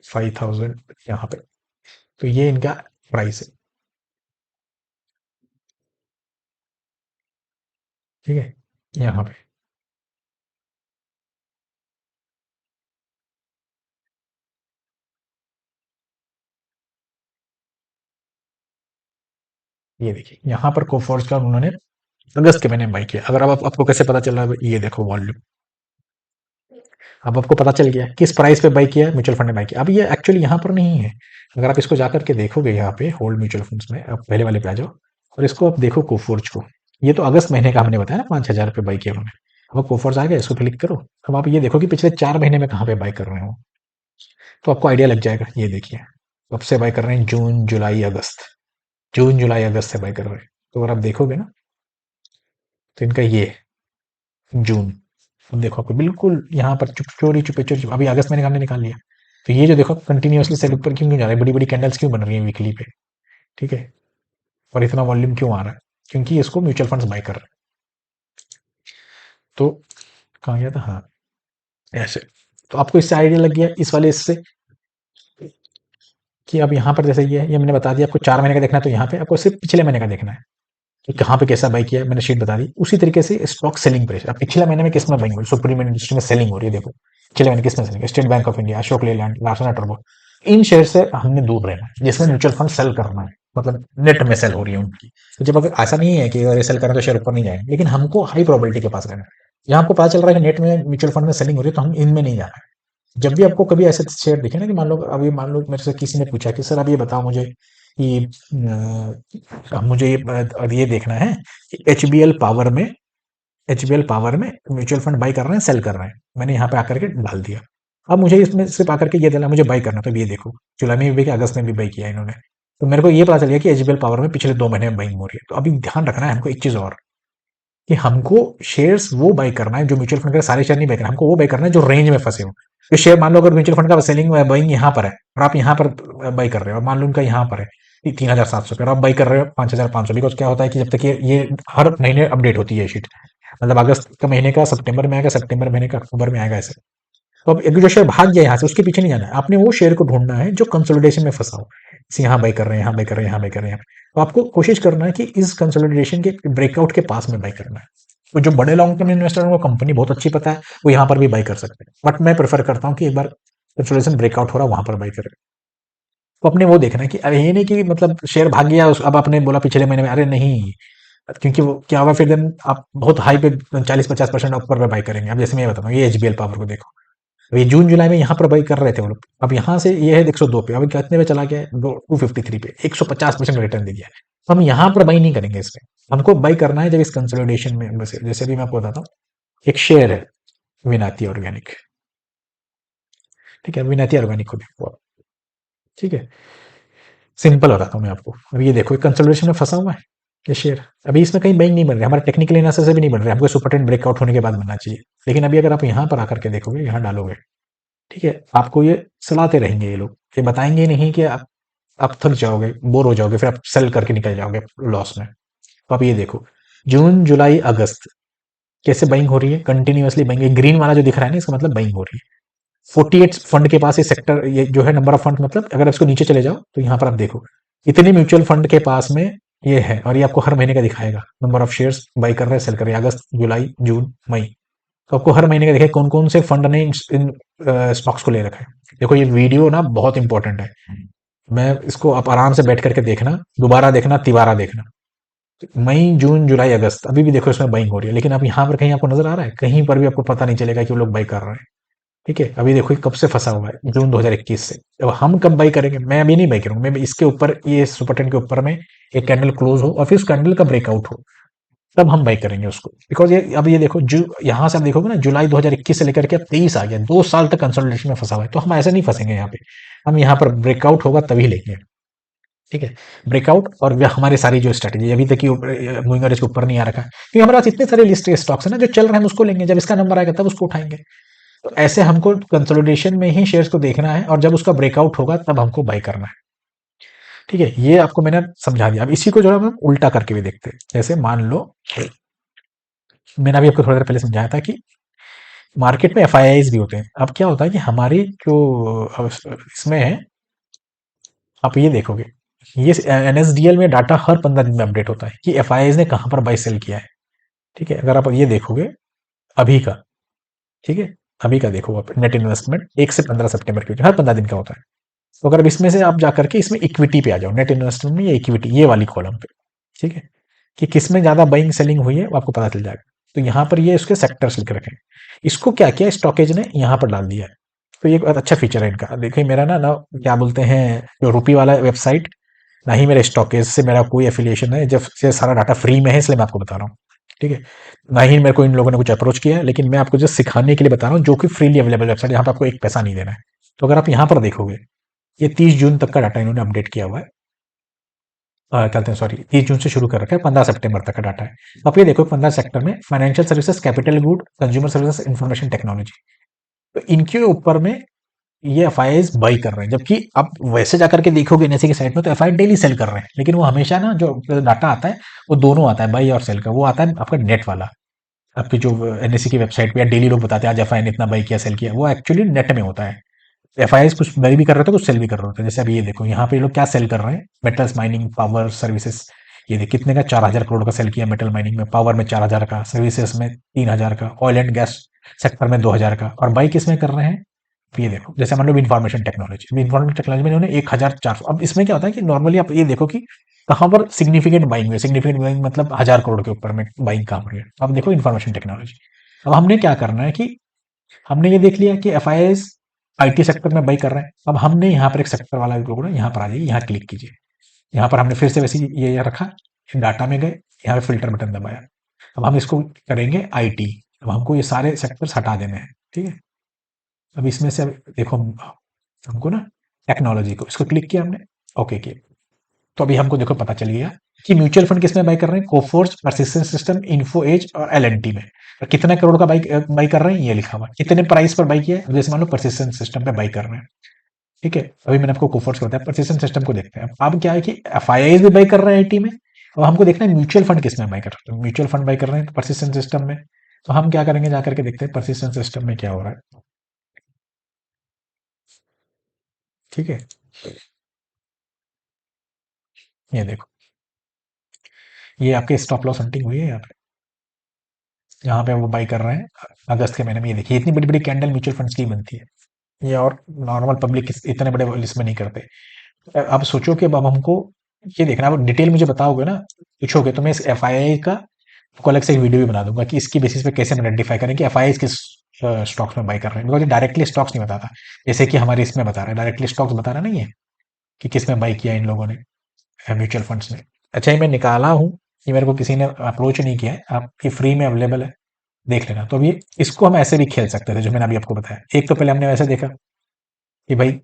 A: 5,000 यहाँ पे, तो ये इनका प्राइस है, ठीक है। यहाँ पे ये देखिए, यहाँ पर कोफोर्स का उन्होंने अगस्त के महीने में बाई किया। अगर अब आपको कैसे पता चल रहा है? ये देखो वॉल्यूम, अब आपको पता चल गया किस प्राइस पे बाई किया है, म्यूचुअल फंड ने बाई किया। अब ये एक्चुअली यहाँ पर नहीं है। अगर आप इसको जाकर के देखोगे यहाँ पे होल्ड म्यूचुअल फंड्स में, आप पहले वाले पे आ जाओ और इसको आप देखो कोफोर्ज को। ये तो अगस्त महीने का हमने बताया ना, 5,000 पे बाई किया उन्होंने। अब कोफोर्ज आ गया, इसको क्लिक करो। अब आप ये देखो कि पिछले 4 महीने में कहाँ पे बाई कर रहे हो, तो आपको आइडिया लग जाएगा। ये देखिए, कब से बाई कर रहे हैं? जून जुलाई अगस्त, जून जुलाई अगस्त से बाई कर रहे हैं। तो अगर आप देखोगे ना, तो इनका ये जून, अब देखो आपको बिल्कुल यहाँ पर चुपे चोरी, अभी अगस्त महीने का हमने निकाल लिया। तो ये जो देखो कंटिन्यूअसली सेल ऊपर क्यों क्यों जा रहा है, बड़ी बड़ी कैंडल्स क्यों बन रही है वीकली पे, ठीक है। और इतना वॉल्यूम क्यों आ रहा है? क्योंकि इसको म्यूचुअल फंड्स बाय कर रहे हैं। तो कहाँ गया था? हाँ, ऐसे। तो आपको इससे आइडिया लग गया, इस वाले इससे, कि अब यहाँ पर जैसे ये मैंने बता दिया। आपको 4 महीने का देखना है तो यहाँ पे आपको सिर्फ पिछले महीने का देखना है कि कहाँ पे कैसा बाई किया है। मैंने शीट बता दी। उसी तरीके से स्टॉक सेलिंग प्रेशर, अब पिछले महीने में किस में बाइंग हुई? सुप्रीम इंडस्ट्री में सेलिंग हो रही है, देखो पिछले महीने किस में selling? State bank of India, Ashok Leyland, Larsen and turbo. In share से हमने दूर रहना है जिसमें म्यूचुअल फंड सेल करना है, मतलब नेट में सेल हो रही है उनकी। तो जब अगर ऐसा नहीं है कि अगर सेल करें तो शेयर ऊपर नहीं जाएंगे, लेकिन हमको हाई प्रोबेबिलिटी के पास रहना है। यहाँ आपको पता चल रहा है कि नेट में म्यूचुअल फंड में सेलिंग हो रही है, तो हम इनमें नहीं जाना है। जब भी आपको कभी ऐसे शेयर दिखे ना, कि मान लो अभी, मान लो मेरे से किसी ने पूछा कि सर आप ये बताओ मुझे कि मुझे ये देखना है कि एचबीएल पावर में म्यूचुअल फंड बाई कर रहे हैं, सेल कर रहे हैं। मैंने यहाँ पे आकर के डाल दिया। अब मुझे इसमें सिर्फ आकर के ये देना, मुझे बाई करना, तो ये देखो जुलाई में भी किया, अगस्त में भी बाई किया इन्होंने। तो मेरे को ये पता चल गया कि एचबीएल पावर में पिछले 2 महीने में बाइंग हो रही है। तो अभी ध्यान रखना है हमको एक चीज और, कि हमको शेयर्स वो बाई करना है जो म्यूचुअल फंड का, सारे शेयर नहीं बाई करना, हमको वो बाई करना है जो रेंज में फंसे हो। तो शेयर, मान लो अगर म्यूचुअल फंड का सेलिंग बाइंग यहाँ पर है और आप यहाँ पर बाई कर रहे हो, मान लो उनका यहाँ पर है 3,700 पे और आप बाई कर रहे हो 5,500, बिकॉज क्या होता है कि जब तक ये हर महीने अपडेट होती है शीट, मतलब अगस्त का महीने का सितंबर में आएगा, सितंबर महीने का अक्टूबर में आएगा, ऐसे। तो अब एक जो शेयर भाग गया यहाँ से, उसके पीछे नहीं जाना है आपने, वो शेयर को ढूंढना है जो कंसोलिडेशन में फंसा हो। जैसे यहाँ बाई कर रहे हैं, यहाँ बाई कर रहे हैं, यहाँ बाई कर रहे हैं। तो आपको कोशिश करना है कि इस कंसोलिडेशन के ब्रेकआउट के पास में बाई करना है। तो जो बड़े लॉन्ग टर्म इन्वेस्टर हैं, उनको कंपनी बहुत अच्छी पता है, वो यहाँ पर भी बाई कर सकते हैं। बट मैं प्रेफर करता हूँ कि एक बार कंसोलिडेशन ब्रेकआउट हो रहा है वहां पर बाई करें। तो अपने वो देखना है कि अरे ये नहीं कि मतलब शेयर भाग गया, अब आपने बोला पिछले महीने में, अरे नहीं, क्योंकि वो क्या होगा फिर, देन आप बहुत हाई पे 40-50% ऊपर पे बाई करेंगे। अब जैसे मैं बताऊँ, ये एचबीएल पावर को देखो, अब ये जून जुलाई में यहाँ पर बाई कर रहे थे वो लोग। अब यहाँ से ये है 102 पे, अभी कितने पे चला गया है? 253 पे, 150% रिटर्न दे दिया है। तो हम यहाँ पर बाई नहीं करेंगे इसमें। हमको बाई करना है जब इस कंसोलिडेशन में, बस जैसे भी मैं आपको बताता हूँ, एक शेयर है विनाती ऑर्गेनिक, ठीक है, विनाती ऑर्गेनिक को देखो आप, ठीक है। सिंपल बताता हूँ मैं आपको। अभी ये देखो कंसोलिडेशन में फंसा हुआ है ये शेयर। अभी इसमें कहीं बाइंग नहीं बन रहा, हमारे टेक्निकल एनालिसिस से भी नहीं बन रहा, हमको सुपर ट्रेंड ब्रेकआउट होने के बाद बनना चाहिए। लेकिन अभी अगर आप यहाँ पर आकर के देखोगे, यहाँ डालोगे, ठीक है, आपको ये सलाते रहेंगे ये लोग, ये बताएंगे ही नहीं कि आप थक जाओगे, बोर हो जाओगे, फिर आप सेल करके निकल जाओगे लॉस में। तो आप ये देखो, जून जुलाई अगस्त कैसे बाइंग हो रही है, कंटिन्यूअसली बाइंग। ग्रीन वाला जो दिख रहा है ना, इसका मतलब बाइंग हो रही है। 48 फंड के पास ये सेक्टर, ये जो है नंबर ऑफ फंड, मतलब अगर इसको नीचे चले जाओ तो यहाँ पर आप देखो इतने म्यूचुअल फंड के पास में ये है, और ये आपको हर महीने का दिखाएगा नंबर ऑफ शेयर्स बाई कर रहे हैं, सेल कर रहे हैं, अगस्त जुलाई जून मई। तो आपको हर महीने का दिखाएगा कौन कौन से फंड ने इन स्टॉक्स को ले रखा है। देखो ये वीडियो ना बहुत इंपॉर्टेंट है, मैं इसको आप आराम से बैठ करके देखना, दोबारा देखना, तिबारा देखना। मई जून जुलाई अगस्त अभी भी देखो इसमें बाइंग हो रही है, लेकिन अब यहाँ पर कहीं आपको नजर आ रहा है, कहीं पर भी आपको पता नहीं चलेगा कि वो लोग बाई कर रहे हैं। ठीक है, अभी देखो ये कब से फंसा हुआ है, जून 2021 से। अब हम कब बाई करेंगे, मैं अभी नहीं बाई करूंगा, मैं इसके ऊपर, ये सुपर टेन के ऊपर में एक कैंडल क्लोज हो और फिर उस कैंडल का ब्रेकआउट हो, तब हम बाई करेंगे उसको। बिकॉज ये अब ये देखो, यहाँ से आप देखोगे ना, जुलाई 2021 से लेकर के अब 23 आ गया, 2 साल तक कंसोलिडेशन में फंसा हुआ है। तो हम ऐसे नहीं फंसेंगे यहाँ पे, हम यहाँ पर ब्रेकआउट होगा तभी लेंगे। ठीक है, ब्रेकआउट और हमारी सारी जो स्ट्रेटेजी अभी तक की मूविंग एवरेज के ऊपर नहीं आ रखा है, क्योंकि हमारे पास इतने सारे लिस्ट स्टॉक्स है ना जो चल रहे हैं, हम उसको लेंगे, जब इसका नंबर आएगा तब उसको उठाएंगे। तो ऐसे हमको कंसोलिडेशन में ही शेयर्स को देखना है, और जब उसका ब्रेकआउट होगा तब हमको बाई करना है। ठीक है, ये आपको मैंने समझा दिया। अब इसी को जो है हम उल्टा करके भी देखते हैं। जैसे मान लो, मैंने अभी आपको थोड़ी देर पहले समझाया था कि मार्केट में एफआईआईज भी होते हैं। अब क्या होता है कि हमारी जो इसमें है, आप ये देखोगे, ये एनएसडीएल में डाटा हर 15 दिन में अपडेट होता है कि एफआईआईज ने कहां पर बाई सेल किया है। ठीक है, अगर आप ये देखोगे अभी का, ठीक है, अभी का देखो आप, नेट इन्वेस्टमेंट 1 से 15 सितंबर के बीच, हर 15 दिन का होता है। तो अगर अब इसमें से आप जाकर के इसमें इक्विटी पे आ जाओ, नेट इन्वेस्टमेंट में, ये इक्विटी, ये वाली कॉलम पे, ठीक है, कि किसमें ज्यादा बाइंग सेलिंग हुई है वो आपको पता चल जाएगा। तो यहाँ पर ये इसके सेक्टर्स लिख रखे हैं, इसको क्या किया स्टॉकेज ने यहाँ पर डाल दिया है। तो ये एक अच्छा फीचर है इनका। देखिए मेरा ना ना क्या बोलते हैं, जो रूपी वाला वेबसाइट, ना ही मेरे स्टॉकेज से मेरा कोई एफिलिएशन है, जब से सारा डाटा फ्री में है इसलिए मैं आपको बता रहा हूँ। ठीक है, ना ही मेरे को इन लोगों ने कुछ अप्रोच किया है, लेकिन मैं आपको जस्ट सिखाने के लिए बता रहा हूँ, जो कि फ्रीली अवेलेबल वेबसाइट, यहाँ पे आपको एक पैसा नहीं देना है। तो अगर आप यहाँ पर देखोगे, ये 30 जून तक का डाटा इन्होंने अपडेट किया हुआ है। कहते हैं सॉरी, 30 जून से शुरू कर रखा है, 15 सितंबर तक का डाटा है। आप ये देखो 15 सेक्टर में, financial services, capital good, consumer services, information technology, तो इनके ऊपर में ये एफआईआईज बाई कर रहे हैं। जबकि आप वैसे जाकर के देखोगे एनएससी की साइट में, तो एफआई डेली सेल कर रहे हैं, लेकिन वो हमेशा ना जो डाटा आता है वो दोनों आता है, बाई और सेल का। वो आता है आपका नेट वाला, आपकी जो एनएससी की वेबसाइट पे या डेली लोग बताते हैं आज एफआई ने इतना बाई किया, सेल किया, वो एक्चुअली नेट में होता है। एफआईआईज कुछ बाई भी कर रहे थे, कुछ सेल भी कर रहे होते हैं। जैसे अभी ये देखो यहाँ पे ये लोग क्या सेल कर रहे हैं, मेटल्स माइनिंग, पावर सर्विसेज, ये देख कितने का, 4,000 करोड़ का सेल किया मेटल माइनिंग में, पावर में 4,000 का, सर्विसेज में 3,000 का, ऑयल एंड गैस सेक्टर में 2,000 का। और बाई किस में कर रहे हैं, तो ये देखो, जैसे मान लो इन्फॉर्मेशन टेक्नोलॉजी, इन्फॉर्मेशन टेक्नोलॉजी में इन्होंने 1,400। अब इसमें क्या होता है कि नॉर्मली आप ये देखो कि कहाँ पर सिग्निफिकेंट बाइंग हुई, सिग्निफिकेंट बाइंग मतलब 1,000 करोड़ के ऊपर में बाइंग कहाँ पर है। अब देखो इन्फॉर्मेशन टेक्नोलॉजी, अब हमने क्या करना है कि हमने ये देख लिया कि F I S IT sector में बाई कर रहे हैं। अब हमने यहाँ पर एक सेक्टर वाला लोग, यहाँ पर आ जाइए, यहाँ क्लिक कीजिए, यहाँ पर हमने फिर से वैसे ये रखा, डाटा में गए, यहाँ पे फिल्टर बटन दबाया। अब हम इसको करेंगे आईटी, अब हमको ये सारे सेक्टर्स हटा देने हैं। ठीक है, अब इसमें से देखो हमको ना टेक्नोलॉजी को, इसको क्लिक किया हमने, ओके किया, तो अभी हमको देखो पता चल गया कि म्यूचुअल फंड किसमें बाई कर रहे हैं, कोफोर्स, परसिस्टेंट सिस्टम, इन्फो एज और एलएनटी में। और कितने करोड़ का बाई कर रहे हैं ये लिखा हुआ, कितने प्राइस पर बाई किया है, जैसे मान लो परसिस्टेंट सिस्टम पे बाई कर रहे हैं। ठीक है, अभी मैंने आपको कोफोर्स को बताया, परसिस्टेंट सिस्टम को देखते हैं। अब क्या है कि एफआईआई भी बाई कर रहे हैं आईटी में, और हमको देखना है म्यूचुअल फंड किसमें बाई कर रहे हैं। म्यूचुअल फंड बाई कर रहे हैं परसिस्टेंट सिस्टम में, तो हम क्या करेंगे, जाकर के देखते हैं परसिस्टेंट सिस्टम में क्या हो रहा है। ठीक है, ये देखो, ये आपके स्टॉप लॉस हंटिंग हुई है यहाँ पे वो बाई कर रहे हैं अगस्त के महीने में। ये देखिए इतनी बड़ी बड़ी कैंडल म्यूचुअल फंड्स की बनती है, ये और नॉर्मल पब्लिक इतने बड़े लिस्ट में नहीं करते। आप सोचो कि अब हमको ये देखना, आप डिटेल मुझे बताओगे ना, पूछोगे, तो मैं इस एफआईआई का आपको अलग से एक वीडियो भी बना दूंगा कि इसकी बेसिस पे कैसे हम आइडेंटिफाई करें कि एफआईआई किस स्टॉक्स में बाई कर रहे हैं। बिकॉज डायरेक्टली स्टॉक्स नहीं बताता, जैसे कि हमारे इसमें बता रहा है, डायरेक्टली स्टॉक्स बता रहा नहीं है कि किस में बाई किया इन लोगों ने, म्यूचुअल फंड्स ने। अच्छा ये मैं निकाला हूँ, ये मेरे को किसी ने अप्रोच नहीं किया है, आपकी फ्री में अवेलेबल है, देख लेना। तो अभी इसको हम ऐसे भी खेल सकते थे जो मैंने अभी आपको बताया। एक तो पहले हमने वैसे देखा कि भाई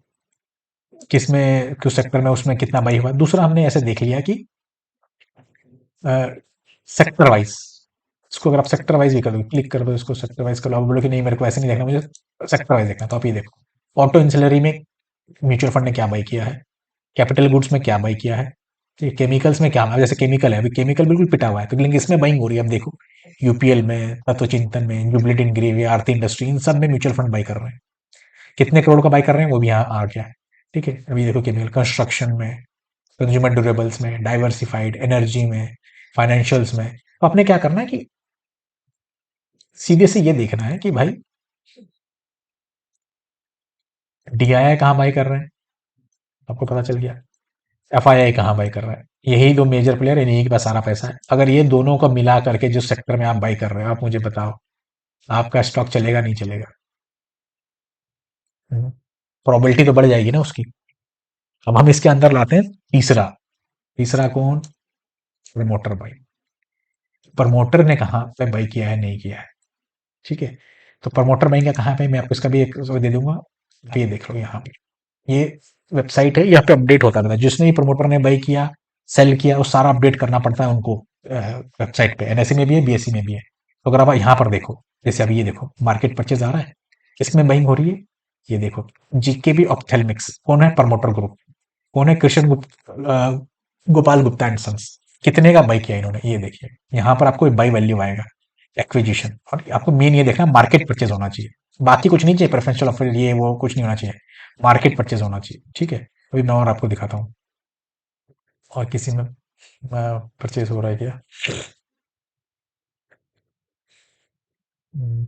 A: किस में किस सेक्टर में उसमें कितना बाई हुआ। दूसरा हमने ऐसे देख लिया कि सेक्टर वाइज, इसको अगर आप सेक्टर वाइज भी कर दो, क्लिक कर दो इसको सेक्टर वाइज कर लो, आप बोलो कि नहीं मेरे को ऐसे नहीं देखना, मुझे सेक्टर वाइज देखना, तो आप ये देखो ऑटो इंसलरी में म्यूचुअल फंड ने क्या बाई किया है, कैपिटल गुड्स में क्या बाई किया है, ठीक है, केमिकल्स में क्या, जैसे केमिकल है, अभी केमिकल बिल्कुल पिटा हुआ है, तो लेकिन इसमें बाइंग हो रही है, अब देखो यूपीएल में, तत्व चिंतन में, जुबलिट इंग्रेविया, आरती इंडस्ट्री, इन सब में म्यूचुअल फंड बाई कर रहे हैं। कितने करोड़ का बाई कर रहे हैं वो भी यहाँ आ गया है। ठीक है, अभी देखो केमिकल, कंस्ट्रक्शन में, कंज्यूमर ड्यूरेबल्स में, डाइवर्सिफाइड एनर्जी में, फाइनेंशियल्स में। तो आपने क्या करना है कि सीधे से ये देखना है कि भाई डीआईआई कहाँ बाई कर रहे हैं, आपको पता चल गया, एफआईआई कहाँ बाई कर रहा है, यही दो मेजर प्लेयर है, इन्हीं के पास सारा पैसा है। अगर ये दोनों को मिला करके जिस सेक्टर में आप बाई कर रहे हो, आप मुझे बताओ आपका स्टॉक चलेगा नहीं चलेगा? प्रोबेबिलिटी तो बढ़ जाएगी ना उसकी। अब हम इसके अंदर लाते हैं तीसरा, तीसरा कौन, प्रमोटर बाई। प्रमोटर ने कहाँ पे बाई किया है, नहीं किया है, ठीक है। तो प्रमोटर बाई का कहाँ पे, मैं आपको इसका भी एक वो दे दूंगा, तो ये देख लो यहाँ पे, ये वेबसाइट है, यहाँ पे अपडेट होता रहता है, जिसने भी प्रमोटर ने बाई किया, सेल किया, वो सारा अपडेट करना पड़ता है उनको वेबसाइट पे, एनएससी में भी है, बीएससी में भी है। तो अगर आप यहाँ पर देखो, जैसे अभी ये देखो मार्केट परचेज आ रहा है, किसमें बाइंग हो रही है, ये देखो जीकेबी ऑप्थेल्मिक्स, कौन है, प्रमोटर ग्रुप, कौन है, कृष्ण गोपाल गुप्ता एंड सन्स, कितने का बाई किया इन्होंने, ये देखिए यहाँ पर आपको बाई वैल्यू आएगा, एक्विजिशन, और आपको मेन ये देखना मार्केट परचेज होना चाहिए, बाकी कुछ नहीं चाहिए, प्रेफरेंशियल ऑफर ये वो कुछ नहीं होना चाहिए, मार्केट परचेज होना चाहिए, ठीक है। अभी मैं और आपको दिखाता हूँ, और किसी में परचेज हो रहा है क्या। हम्म,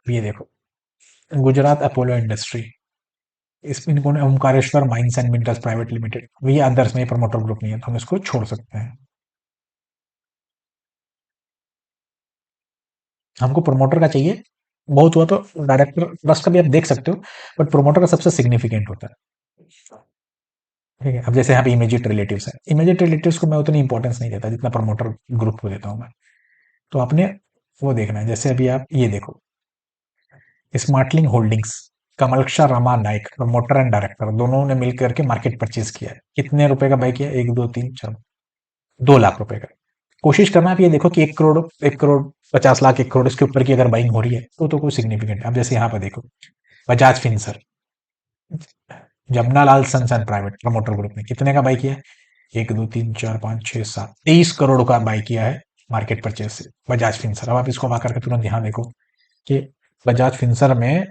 A: ये देखो गुजरात अपोलो इंडस्ट्री, इस इनको ने Omkareshwar mines and minerals private limited, ये अदर्स में प्रमोटर ग्रुप नहीं है, तो हम इसको छोड़ सकते हैं। हमको प्रमोटर का चाहिए, बहुत हुआ तो डायरेक्टर ट्रस्ट का भी आप देख सकते हो, बट प्रमोटर का सबसे सिग्निफिकेंट होता है, ठीक है। अब जैसे यहाँ पे इमीडिएट रिलेटिव्स है, इमीडिएट रिलेटिव्स को मैं उतनी इंपॉर्टेंस नहीं देता जितना प्रमोटर ग्रुप को देता हूँ मैं। तो आपने वो देखना है, जैसे अभी आप ये देखो Smartlink holdings, Kamalaksha Rama Naik promoter and director, दोनों ने मिलकर के मार्केट परचेज किया है, कितने रुपए का बाई किया, 1 2 3 4, 2 लाख रुपए का। कोशिश करना आप ये देखो कि 1 करोड़, 1 करोड़ 50 लाख, 1 करोड़ इसके ऊपर की अगर बाइंग हो रही है तो कोई सिग्निफिकेंट है। अब जैसे यहाँ पे देखो Bajaj Finserv, Jamnalal sons and private promoter group ने कितने का बाई किया है, 1 2 3 4 5 6 7, 23 करोड़ का बाई किया है मार्केट परचेज से बजाज फिंसर। अब आप इसको आकर के तुरंत ध्यान देखो कि बजाज फिंसर में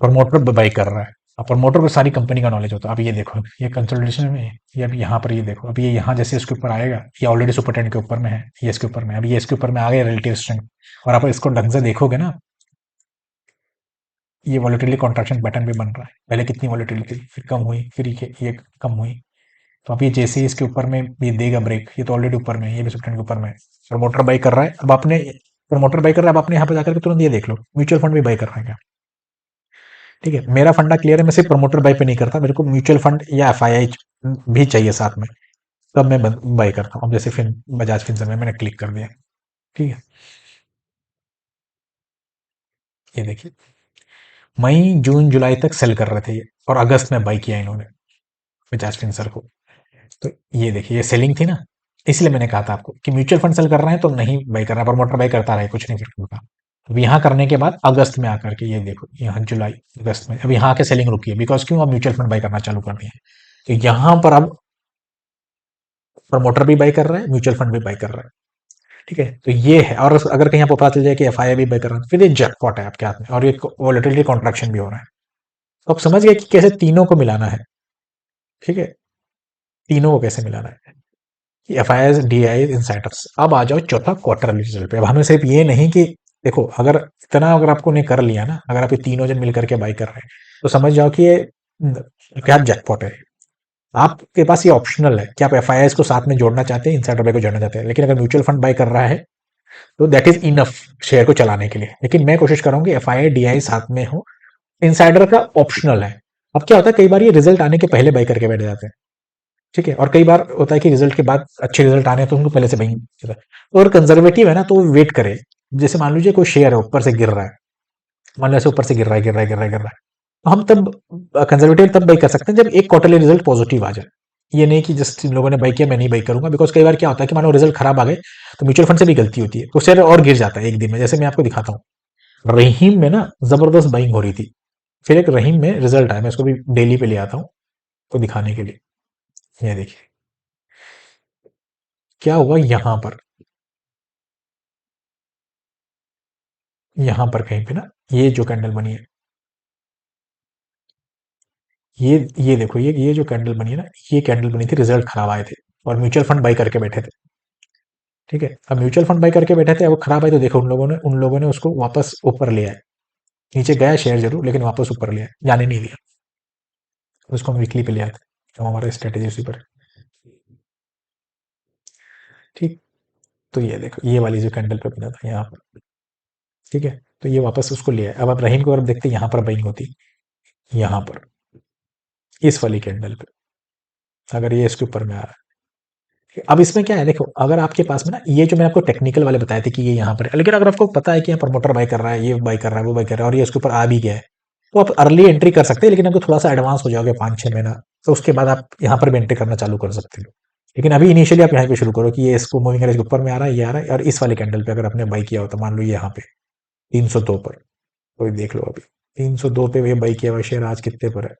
A: प्रमोटर बाई कर रहा है, अब प्रमोटर को सारी कंपनी का नॉलेज होता है। अब ये देखो ये कंसोलिडेशन में है, ये अभी यहाँ पर ये देखो, अभी ये यहाँ जैसे इसके ऊपर आएगा, ये ऑलरेडी सुपर टेन के ऊपर में है, ये इसके ऊपर में है, अभी ये इसके ऊपर में आ गया रिलेटिव स्ट्रेंथ, और आप इसको ढंग से देखोगे ना, ये वॉलेटिलिटी कॉन्ट्रैक्शन पैटर्न भी बन रहा है, पहले कितनी वॉलेटिलिटी, फिर कम हुई, फिर ये कम हुई। तो अब ये जैसे ही इसके ऊपर में ये देगा ब्रेक, ये तो ऑलरेडी ऊपर में है, ये भी सुपर टेन के ऊपर में है, प्रमोटर बाई कर रहा है। अब आपने प्रमोटर बाई कर रहा है, अब आपने यहाँ पे जाकर के तुरंत ये देख लो म्यूचुअल फंड भी बाई कर रहा है क्या, ठीक है। मेरा फंडा क्लियर है, मैं सिर्फ प्रमोटर बाई पे नहीं करता, मेरे को म्यूचुअल फंड या एफआईआई भी चाहिए साथ में, तब मैं बाई करता हूँ। अब जैसे फिर बजाज फिंसर में मैंने क्लिक कर दिया, ठीक है। ये देखिए मई जून जुलाई तक सेल कर रहे थे ये, और अगस्त में बाई किया इन्होंने बजाज फिंसर को। तो ये देखिए ये सेलिंग थी ना, इसलिए मैंने कहा था आपको कि म्यूचुअल फंड सेल कर रहे हैं तो नहीं बाई करना, प्रमोटर बाई करता रहे कुछ नहीं फर्क पड़ता। अब यहाँ करने के बाद अगस्त में आकर के ये देखो, यहाँ जुलाई अगस्त में अब यहाँ के सेलिंग रुकी है, बिकॉज क्यों, अब म्यूचुअल फंड बाई करना चालू कर दिया है। तो यहाँ पर अब प्रमोटर भी बाई कर रहा है, म्यूचुअल फंड भी बाई कर रहा है, ठीक है। तो ये है, और अगर कहीं आपको पता चल जाए कि एफआईआई भी बाई कर रहा है, फिर ये जैकपॉट है आपके हाथ में, और ये वॉलेटिलिटी कॉन्ट्रैक्शन भी हो रहा है। तो आप समझ गए कि कैसे तीनों को मिलाना है, ठीक है, तीनों को कैसे मिलाना है, F I S D I insiders. अब आ जाओ चौथा क्वार्टरली रिजल्ट पे। अब हमें सिर्फ ये नहीं कि देखो, अगर इतना अगर आपको ने कर लिया ना, अगर आप ये तीनों जन मिलकर के बाई कर रहे हैं, तो समझ जाओ कि ये क्या जैकपॉट है। आपके पास ये ऑप्शनल है कि आप एफ आई एस को साथ में जोड़ना चाहते हैं, इनसाइडर बाई को जोड़ना चाहते हैं, लेकिन अगर म्यूचुअल फंड बाई कर रहा है तो दैट इज इनफ शेयर को चलाने के लिए। लेकिन मैं कोशिश करूंगी F I I D I साथ में हो, इनसाइडर का ऑप्शनल है। अब क्या होता है, कई बार ये रिजल्ट आने के पहले बाई करके बैठ जाते हैं, ठीक है, और कई बार होता है कि रिजल्ट के बाद अच्छे रिजल्ट आने हैं तो उनको पहले से भाई, और कंजर्वेटिव है ना तो वो वेट करे, जैसे मान लीजिए कोई शेयर है ऊपर से गिर रहा है, मान लो ऐसे ऊपर से गिर रहा है, गिर रहा है, गिर रहा है, गिर रहा है, तो हम तब कंजर्वेटिव तब बाई कर सकते हैं जब एक क्वार्टरली रिजल्ट पॉजिटिव आ जाए। ये नहीं कि जस्ट इन लोगों ने बाई किया मैं नहीं बाई करूंगा, बिकॉज कई बार क्या होता है कि मान लो रिजल्ट खराब आ गए तो म्यूचुअल फंड से भी गलती होती है, तो शेयर और गिर जाता है एक दिन में। जैसे मैं आपको दिखाता हूँ, रहीम में ना जबरदस्त बाइंग हो रही थी, फिर एक रहीम में रिजल्ट आया, मैं इसको भी डेली पे ले आता हूँ तो दिखाने के लिए। ये देखिए क्या हुआ यहाँ पर कहीं पे ना, ये जो कैंडल बनी है, ये देखो, ये जो कैंडल बनी है ना, ये कैंडल बनी थी, रिजल्ट खराब आए थे और म्यूचुअल फंड बाई करके बैठे थे। ठीक है, अब म्यूचुअल फंड बाई करके बैठे थे, अब वो खराब आए तो देखो उन लोगों ने उसको वापस ऊपर ले आए। नीचे गया शेयर जरूर, लेकिन वापस ऊपर ले आए, जाने नहीं दिया। उसको हम वीकली पे ले आते, तो हमारा स्ट्रेटेजी उसी पर है। ठीक, तो ये देखो, ये वाली जो कैंडल पे बना था यहाँ पर, ठीक है, तो ये वापस उसको ले आए। अब आप रहीम को अगर देखते यहाँ पर बाइंग होती, यहाँ पर इस वाली कैंडल पे, अगर ये इसके ऊपर में आ रहा है। अब इसमें क्या है, देखो अगर आपके पास में ना, ये जो मैं आपको टेक्निकल वाले बताए थे कि ये यहाँ पर है, लेकिन अगर आपको पता है कि यहाँ प्रमोटर बाई कर रहा है, ये बाई कर रहा है, वो बाई कर रहा है, और ये इसके ऊपर आ भी गया है, तो आप अर्ली एंट्री कर सकते हैं, लेकिन आपको थोड़ा सा एडवांस हो जाओगे 5-6 महीना, तो उसके बाद आप यहाँ पर भी एंट्री करना चालू कर सकते हो। लेकिन अभी इनिशियली आप यहाँ पे शुरू करो कि ये इसको मूविंग एवरेज के ऊपर में आ रहा है, ये आ रहा है, और इस वाले कैंडल पे अगर आपने बाई किया हो तो मान लो यहाँ पे 302 पर, कोई देख लो अभी 302 पे ये बाई किया हुआ शेयर आज कितने पर है,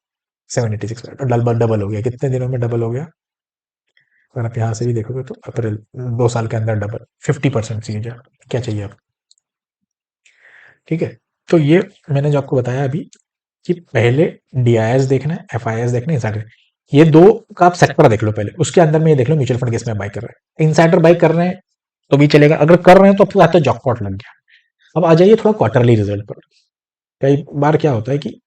A: 786 पर, डबल डबल हो गया, कितने दिनों में डबल हो गया। अगर आप यहाँ से भी देखोगे तो अप्रैल 2 साल के अंदर डबल, 50% चीज है, क्या चाहिए आप। ठीक है, तो ये मैंने जो आपको बताया अभी कि पहले डीआईएस देखना है, एफआईएस देखना है, इनसाइडर, ये दो का आप सेक्टर देख लो पहले, उसके अंदर में ये देख लो म्यूचुअल फंड किसमें बाई कर रहे हैं। इनसाइडर बाई कर रहे हैं तो भी चलेगा, अगर कर रहे हैं तो आपको जॉकपॉट लग गया। अब आ जाइए थोड़ा क्वार्टरली रिजल्ट पर। कई बार क्या होता है कि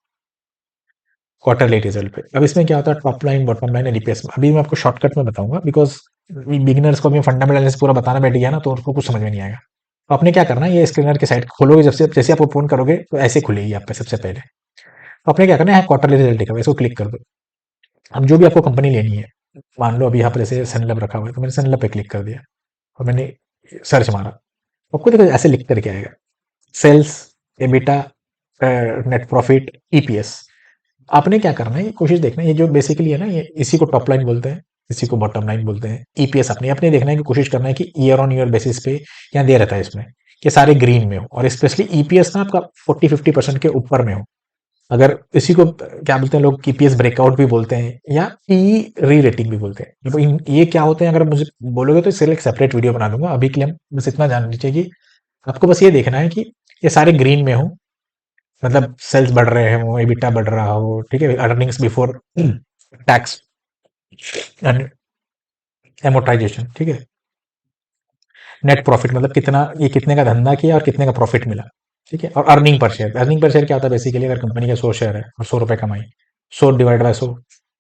A: क्वार्टरली रिजल्ट पे, अब इसमें क्या होता है, टॉप लाइन बॉटम लाइन एडीपीएस में, अभी मैं आपको शॉर्टकट में बताऊंगा, बिकॉज बिगिनर्स को भी फंडामेंटल एनालिसिस पूरा बताना बैठ गया ना, तो उनको कुछ समझ में नहीं आएगा। तो आपने क्या करना है, ये स्क्रीनर की साइड खोलोगे, जब से जैसे आप ओपन करोगे तो ऐसे खुलेगी आप पे सबसे पहले। तो आपने क्या करना है, क्वार्टरली रिजल्ट दिखा हुआ है, इसको क्लिक कर दो। अब जो भी आपको कंपनी लेनी है, मान लो अभी यहाँ पर जैसे सनलब रखा हुआ है, तो मैंने सनलब पे क्लिक कर दिया और मैंने सर्च मारा, आपको देखो ऐसे लिख करके आएगा, sales, EBITDA, net profit, EPS. आपने क्या करना है, ये कोशिश देखना है, ये जो बेसिकली है ना, ये इसी को टॉप लाइन बोलते हैं, इसी को बॉटम लाइन बोलते हैं। ईपीएस अपने अपने देखना है कि कोशिश करना है कि ईयर ऑन ईयर बेसिस पे यहाँ दे रहता है इसमें कि सारे ग्रीन में हो, और स्पेशली ईपीएस ना आपका 40-50% के ऊपर में हो। अगर इसी को क्या बोलते हैं लोग, ईपीएस ब्रेकआउट भी बोलते हैं या पी री रेटिंग भी बोलते हैं। तो ये क्या होते हैं, अगर मुझे बोलोगे तो इससे एक सेपरेट वीडियो बना दूंगा। अभी के लिए हम बस इतना जान लीजिए कि आपको बस ये देखना है कि ये सारे ग्रीन में हो, मतलब सेल्स बढ़ रहे हो, एबिटा बढ़ रहा हो, ठीक है, earnings before tax and amortisation, ठीक है, नेट प्रॉफिट मतलब कितना, ये कितने का धंधा किया और कितने का प्रॉफिट मिला, ठीक है, और earning per share. Earning per share क्या होता है, बेसिकली अगर कंपनी का 100 शेयर है और 100 रुपए कमाई, 100 डिवाइड बाय 100,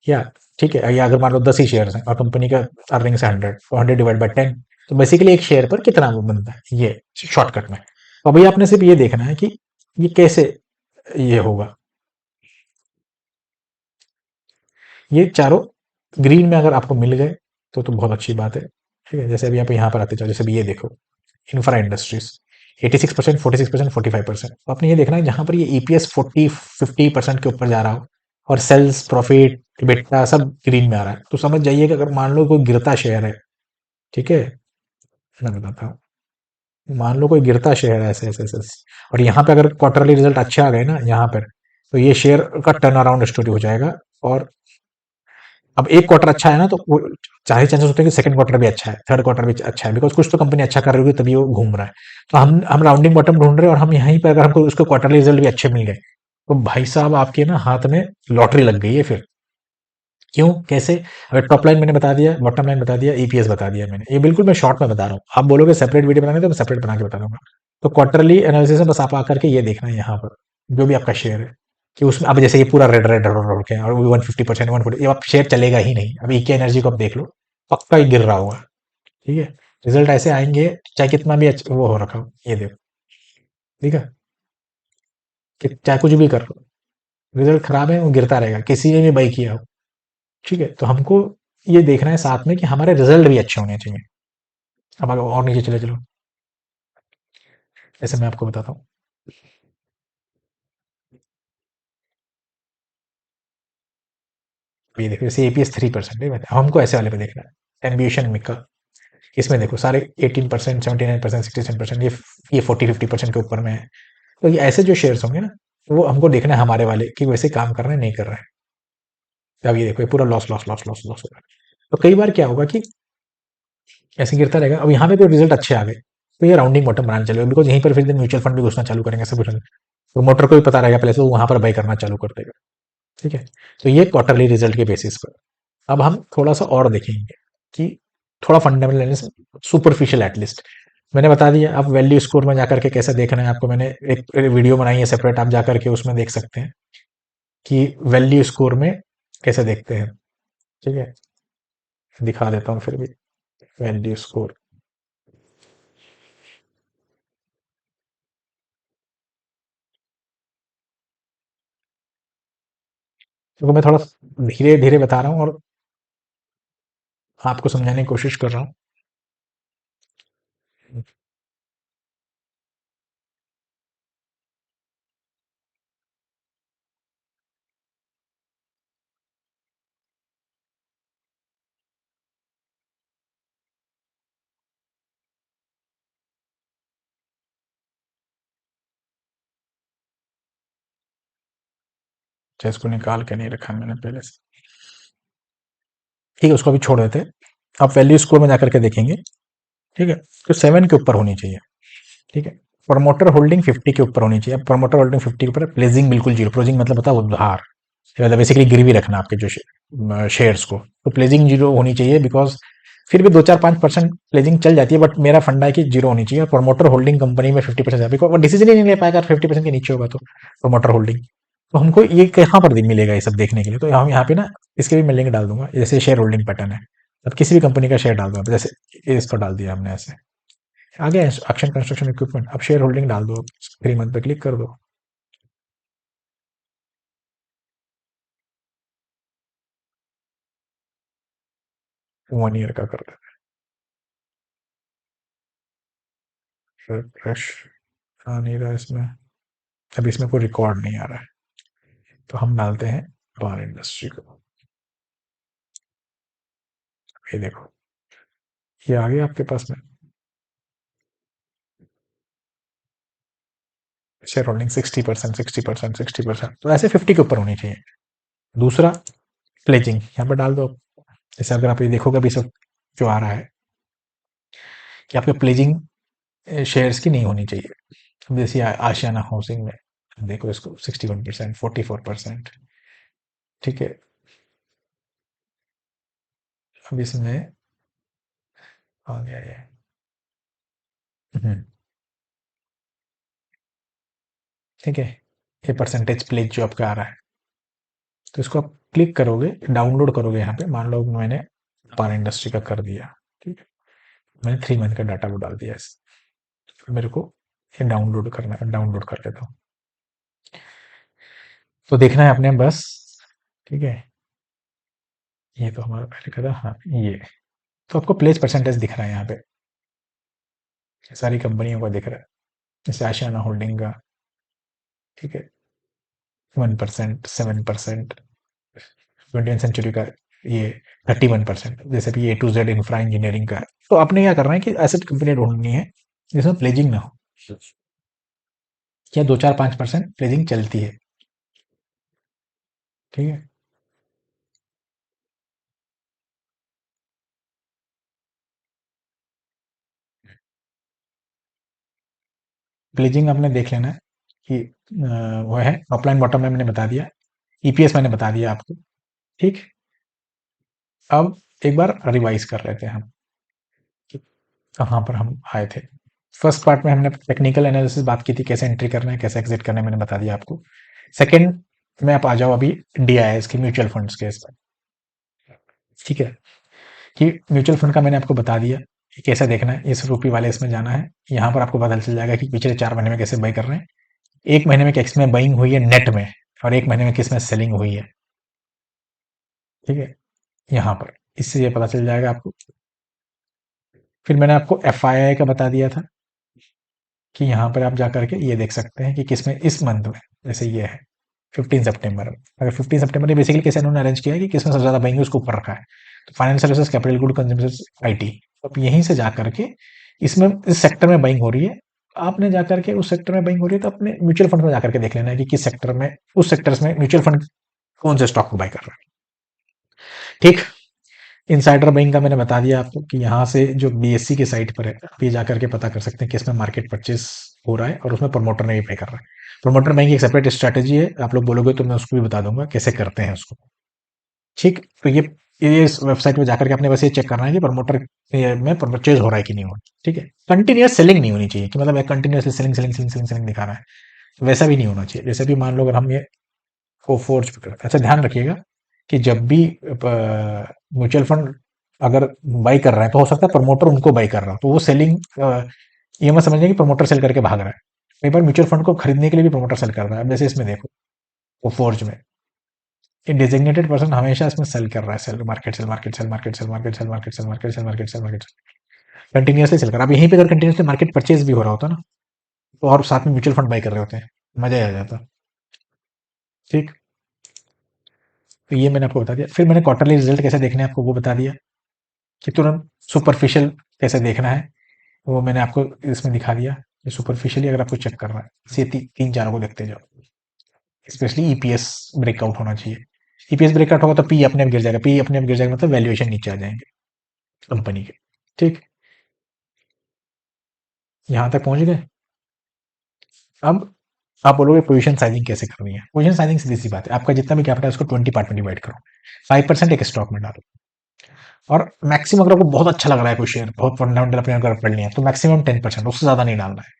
A: या ठीक है, या अगर मान लो 10 ही शेयर हैं और कंपनी का अर्निंग है 100, तो 100 डिवाइड बाय 10, तो बेसिकली एक शेयर पर कितना वो बनता है, ये शॉर्टकट में। तो अभी आपने सिर्फ ये देखना है कि ये कैसे ये होगा। ये चारों ग्रीन में अगर आपको मिल गए तो बहुत अच्छी बात है। ठीक है, जैसे अभी आप यहाँ पर आते जाओ, जैसे अभी ये देखो, इंफ्रा इंडस्ट्रीज 86%, 46%, 45%। तो आपने ये देखना है जहां पर ये ईपीएस 40-50% के ऊपर जा रहा हो और सेल्स प्रॉफिट बेटा सब ग्रीन में आ रहा है, तो समझ जाइए कि अगर मान लो कोई गिरता शेयर है, ठीक है, मैं बताता हूँ, मान लो कोई गिरता शेयर है ऐसे ऐसे ऐसे ऐसे, और यहाँ पे अगर क्वार्टरली रिजल्ट अच्छे आ गए ना यहाँ पर, तो ये शेयर का टर्न अराउंड स्टोरी हो जाएगा। और अब एक क्वार्टर अच्छा है ना, तो वो चाहे चांसेस होते हैं कि सेकंड क्वार्टर भी अच्छा है, थर्ड क्वार्टर भी अच्छा है, बिकॉज कुछ तो कंपनी अच्छा कर रही होगी तभी वो घूम रहा है। तो हम राउंडिंग बॉटम ढूंढ रहे हैं, और हम यहीं पर अगर हमको उसको क्वार्टरली रिजल्ट भी अच्छे मिल गए, तो भाई साहब आपके ना हाथ में लॉटरी लग गई है फिर। क्यों, कैसे? अगर टॉप लाइन मैंने बता दिया, बॉटम लाइन बता दिया, ईपीएस बता दिया मैंने, ये बिल्कुल मैं शॉर्ट में बता रहा हूँ। आप बोलोगे सेपरेट वीडियो बनाने, तो मैं सेपरेट बना के बता दूंगा। तो क्वार्टरली एनालिसिस में बस आप आकर के ये देखना है यहाँ पर, जो भी आपका शेयर है, कि उसमें अब जैसे ये पूरा रेड रेड रोड के और 150%, 140, ये अब शेयर चलेगा ही नहीं। अब ईके एनर्जी को आप देख लो, पक्का ही गिर रहा होगा। ठीक है, रिजल्ट ऐसे आएंगे, चाहे कितना भी वो हो रखा हो, ये देखो, ठीक है, कि चाहे कुछ भी कर लो, रिजल्ट खराब है वो गिरता रहेगा, किसी ने भी बाई किया हो। ठीक है, तो हमको ये देखना है साथ में कि हमारे रिजल्ट भी अच्छे होने चाहिए। अब अगर और नीचे चले चलो, जैसे मैं आपको बताता हूँ, ये देखो जैसे एपीएस 3% है, हमको ऐसे वाले पे देखना है, एम्बिशन मिका, इसमें देखो सारे 18%, 79%, 67%, ये 40-50% के ऊपर में है। तो ये ऐसे जो शेयर्स होंगे ना, वो हमको देखना है हमारे वाले कि वैसे काम कर रहे हैं नहीं कर रहे हैं। अब ये देखो ये पूरा loss loss loss loss loss हो रहा है। तो कई बार क्या होगा कि ऐसे गिरता रहेगा, अब यहाँ पे तो रिजल्ट अच्छे आ गए, तो ये राउंडिंग बॉटम बनाने चलेगा, बिकॉज यहीं पर फिर म्यूचुअल फंड भी घुसना चालू करेंगे सब कुछ। प्रोमोटर को भी पता रहेगा पहले से, वो वहां पर बाई करना चालू कर देगा। ठीक है, तो ये क्वार्टरली रिजल्ट के बेसिस पर। अब हम थोड़ा सा और देखेंगे कि थोड़ा फंडामेंटल एनालिसिस, सुपरफिशियल एटलीस्ट मैंने बता दिया। आप वैल्यू स्कोर में जाकर के कैसे देखना है आपको, मैंने एक वीडियो बनाई है सेपरेट, आप जाकर के उसमें देख सकते हैं कि वैल्यू स्कोर में कैसे देखते हैं। ठीक है, दिखा देता हूँ फिर भी वैल्यू स्कोर। तो मैं थोड़ा धीरे धीरे बता रहा हूँ और आपको समझाने की कोशिश कर रहा हूँ। अच्छा, इसको निकाल के नहीं रखा मैंने पहले से। ठीक है, उसको अभी छोड़ देते हैं। आप वैल्यू स्कोर में जाकर के देखेंगे। ठीक है, तो 7 के ऊपर होनी चाहिए। ठीक है, प्रमोटर होल्डिंग 50 के ऊपर होनी चाहिए। प्रमोटर होल्डिंग 50 के ऊपर है, प्लेजिंग बिल्कुल जीरो। प्लेजिंग मतलब होता है उधार, मतलब बेसिकली गिरवी रखना आपके जो शेयर्स को। तो प्लेजिंग जीरो होनी चाहिए, बिकॉज फिर भी 2-4-5% प्लेजिंग चल जाती है, बट मेरा फंडा है कि जीरो होनी चाहिए। प्रमोटर होल्डिंग कंपनी में 50%, बिकॉज वो डिसीजन ही नहीं ले पाएगा 50% के नीचे होगा तो प्रमोटर होल्डिंग। तो हमको ये कहाँ पर मिलेगा ये सब देखने के लिए, तो हम यहाँ पे ना इसके भी मैं लिंक डाल दूंगा, जैसे शेयर होल्डिंग पैटर्न है। अब किसी भी कंपनी का शेयर डाल दो, जैसे इस पर डाल दिया हमने ऐसे, आगे एक्शन कंस्ट्रक्शन इक्विपमेंट, अब शेयर होल्डिंग डाल दो, 3 मंथ पे क्लिक कर दो। 1 ईयर का कर दो, रिफ्रेश। आ नहीं रहा इसमें, अभी इसमें कोई रिकॉर्ड नहीं आ रहा है, तो हम डालते हैं बार इंडस्ट्री को। ये देखो, ये आ गया आपके पास में शेयर होल्डिंग 60%, 60%, 60%, तो ऐसे 50 के ऊपर होनी चाहिए। दूसरा, प्लेजिंग यहाँ पर डाल दो। जैसे अगर आप ये देखोगे अभी सब जो आ रहा है कि आपके प्लेजिंग शेयर्स की नहीं होनी चाहिए। अब जैसे आशियाना हाउसिंग में देखो, इसको 61%, 44%। ठीक है, अब इसमें आ गया ये। हम्म, ठीक है, ये परसेंटेज प्लेज जो आपका आ रहा है, तो इसको आप क्लिक करोगे, डाउनलोड करोगे। यहाँ पे मान लो मैंने पान इंडस्ट्री का कर दिया। ठीक है, मैंने 3 मंथ का डाटा वो डाल दिया फिर मेरे को ये डाउनलोड करना है, डाउनलोड कर लेता हूँ। तो देखना है आपने बस। ठीक है, ये तो हमारा पहले का था, हाँ ये। तो आपको प्लेस परसेंटेज दिख रहा है यहाँ पे, सारी कंपनियों का दिख रहा है, जैसे आशियाना होल्डिंग का। ठीक है, 1%, 7%, 20th सेंचुरी का ये 31%। जैसे भी A to Z infra engineering का है। तो आपने क्या करना है कि एसेट कंपनी ढूंढनी है जिसमें प्लेजिंग ना हो, या 2-4-5% प्लेजिंग चलती है। ठीक है, प्लेजिंग आपने देख लेना है कि वो है अपलाइन बॉटम में मैंने बता दिया, ईपीएस मैंने बता दिया आपको। ठीक, अब एक बार रिवाइज कर लेते हैं हम कि कहाँ पर हम आए थे। फर्स्ट पार्ट में हमने टेक्निकल एनालिसिस बात की थी, कैसे एंट्री करना है, कैसे एग्जिट करना है, मैंने बता दिया आपको। सेकंड में आप आ जाओ अभी डीआईएस की, म्यूचुअल फंड्स के इस पर। ठीक है, कि म्यूचुअल फंड का मैंने आपको बता दिया कि कैसे देखना है। इस रुपये वाले इसमें जाना है, यहाँ पर आपको पता चल जाएगा कि पिछले 4 महीने में कैसे बाई कर रहे हैं, 1 महीने में किस में बाइंग हुई है नेट में, और 1 महीने में किस में सेलिंग हुई है। ठीक है, यहाँ पर इससे ये पता चल जाएगा आपको। फिर मैंने आपको एफ का बता दिया था कि यहाँ पर आप जा करके ये देख सकते हैं कि किसमें इस मंथ में, जैसे ये है 15 सितंबर, अगर 15 सितंबर, ये बेसिकली कैसे इन्होंने अरेंज किया है कि किसमें सबसे ज़्यादा बाइंग है उसको ऊपर रखा है, तो finance services, capital good, consumers, IT. अब यहीं से जा करके इसमें इस सेक्टर में बाइंग हो रही है, आपने जा करके उस सेक्टर में बाइंग हो रही है तो अपने म्यूचुअल फंड में जा करके देख लेना है कि किस सेक्टर में, उस सेक्टर्स में म्यूचुअल फंड कौन से स्टॉक को बाई कर रहा है। ठीक, इनसाइडर बाइंग का मैंने बता दिया आपको कि यहाँ से जो बीएससी के साइट पर है आप ये जाकर के पता कर सकते हैं कि इसमें मार्केट परचेस हो रहा है और उसमें प्रमोटर ने भी पे कर रहा है। प्रमोटर बाइंग एक सेपरेट स्ट्रेटेजी है, आप लोग बोलोगे तो मैं उसको भी बता दूंगा कैसे करते हैं उसको। ठीक, तो ये इस वेबसाइट में जाकर के आपने बस ये चेक करना है कि प्रमोटर में परचेज हो रहा है कि नहीं हो रहा है। ठीक है, कंटिन्यूस सेलिंग नहीं होनी चाहिए कि मतलब continuously selling selling selling selling selling दिखा रहा है, वैसा भी नहीं होना चाहिए। जैसे भी मान लो अगर हम ये को फोर्ज पे करते हैं, अच्छा ध्यान रखिएगा कि जब भी म्यूचुअल फंड अगर बाई कर रहा है तो हो सकता है प्रमोटर उनको बाई कर रहा हो, तो वो सेलिंग, ये मत समझिए कि प्रमोटर सेल करके भाग रहा है। कई बार म्यूचुअल फंड को खरीदने के लिए भी प्रमोटर सेल कर रहा है। अब जैसे इसमें देखो, वो फोर्ज में ये डेजिग्नेटेड पर्सन हमेशा इसमें सेल कर रहा है, sell market, sell market, sell market, sell market, sell market, sell market, sell market, sell market, continuously sell कर रहा है। अब यहीं पे अगर कंटिन्यूसली मार्केट परचेज भी हो रहा होता ना, तो और साथ में म्यूचुअल फंड बाई कर रहे होते हैं, मजा ही आ जाता। ठीक, तो ये मैंने आपको बता दिया। फिर मैंने क्वार्टरली रिजल्ट कैसे देखने हैं आपको वो बता दिया कि तुरंत सुपरफिशियल कैसे देखना है वो मैंने आपको इसमें दिखा दिया। ये सुपरफिशियली अगर आपको चेक करना है, से तीन चारों को देखते जाओ, स्पेशली ईपीएस ब्रेकआउट होना चाहिए। ईपीएस ब्रेकआउट होगा तो पी अपने आप गिर जाएगा, पी अपने आप गिर जाएगा मतलब वैल्यूएशन नीचे आ जाएंगे कंपनी के। ठीक, यहां तक पहुंच गए। अब आप बोलोगे पोजीशन साइजिंग कैसे करनी है। पोजीशन साइजिंग सीधी सी बात है, आपका जितना भी कैपिटल है उसको 20 पार्ट में डिवाइड करो, 5% एक स्टॉक में डालो, और मैक्सिमम अगर आपको बहुत अच्छा लग रहा है कोई शेयर, बहुत फंडामेंटल अपने अगर पढ़ लिया तो मैक्सिमम 10%, उससे ज्यादा नहीं डालना है।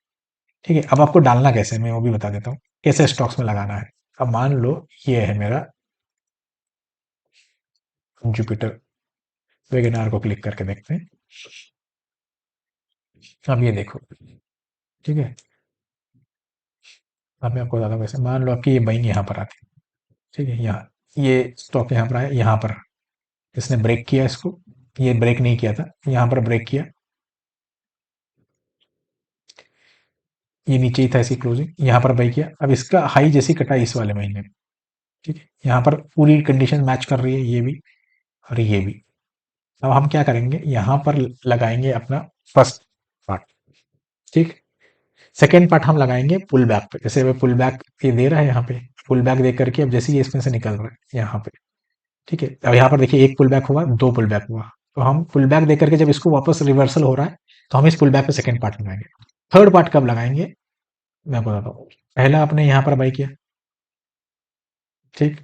A: ठीक है, अब आपको डालना कैसे मैं वो भी बता देता हूँ, कैसे स्टॉक्स में लगाना है। अब मान लो ये है मेरा जुपिटर वेगनार, को क्लिक करके देखते हैं। अब ये देखो, ठीक है, अब मैं आपको बताता हूँ कैसे। मान लो आपकी ये बाइंग यहाँ पर आती है, ठीक है, यहाँ ये स्टॉक यहाँ पर आया, यहाँ पर इसने ब्रेक किया इसको, ये ब्रेक नहीं किया था, यहाँ पर ब्रेक किया, ये नीचे ही था इसकी क्लोजिंग, यहाँ पर बाई किया, अब इसका हाई जैसी कटा इस वाले महीने में। ठीक है, यहाँ पर पूरी कंडीशन मैच कर रही है, ये भी और ये भी। अब हम क्या करेंगे, यहाँ पर लगाएंगे अपना फर्स्ट पार्ट। ठीक, सेकेंड पार्ट हम लगाएंगे पुल बैक पे, जैसे वो पुल बैक ये दे रहा है यहाँ पे, पुल बैक दे करके अब जैसे ये इसमें से निकल रहा है यहाँ पे। ठीक है, अब यहाँ पर देखिए एक पुल बैक हुआ, दो पुल बैक हुआ, तो हम पुल बैक दे करके जब इसको वापस रिवर्सल हो रहा है तो हम इस पुल बैक पे सेकेंड पार्ट लगाएंगे। थर्ड पार्ट कब लगाएंगे मैं बताता हूँ। पहला आपने यहाँ पर बाई किया, ठीक,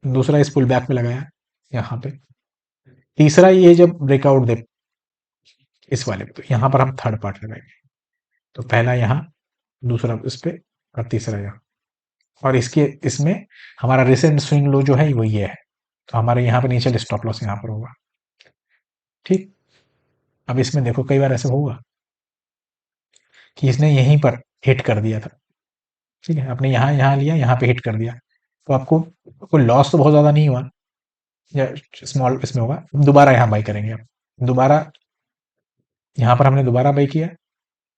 A: दूसरा इस पुल बैक पे लगाया यहाँ पे, तीसरा ये जब ब्रेकआउट दे इस वाले पे, तो यहाँ पर हम थर्ड पार्ट लगाएंगे। तो पहला यहाँ, दूसरा इस पे, और तीसरा यहाँ, और इसके इसमें हमारा रिसेंट स्विंग लो जो है वो ये है, तो हमारे यहाँ पर नीचे स्टॉप लॉस यहाँ पर होगा। ठीक, अब इसमें देखो कई बार ऐसा होगा कि इसने यहीं पर हिट कर दिया था। ठीक है, आपने यहाँ यहाँ लिया, यहाँ पे हिट कर दिया, तो आपको कोई लॉस तो बहुत ज्यादा नहीं हुआ, या स्मॉल इसमें होगा। दोबारा यहाँ बाई करेंगे, आप दोबारा यहाँ पर हमने दोबारा बाई किया।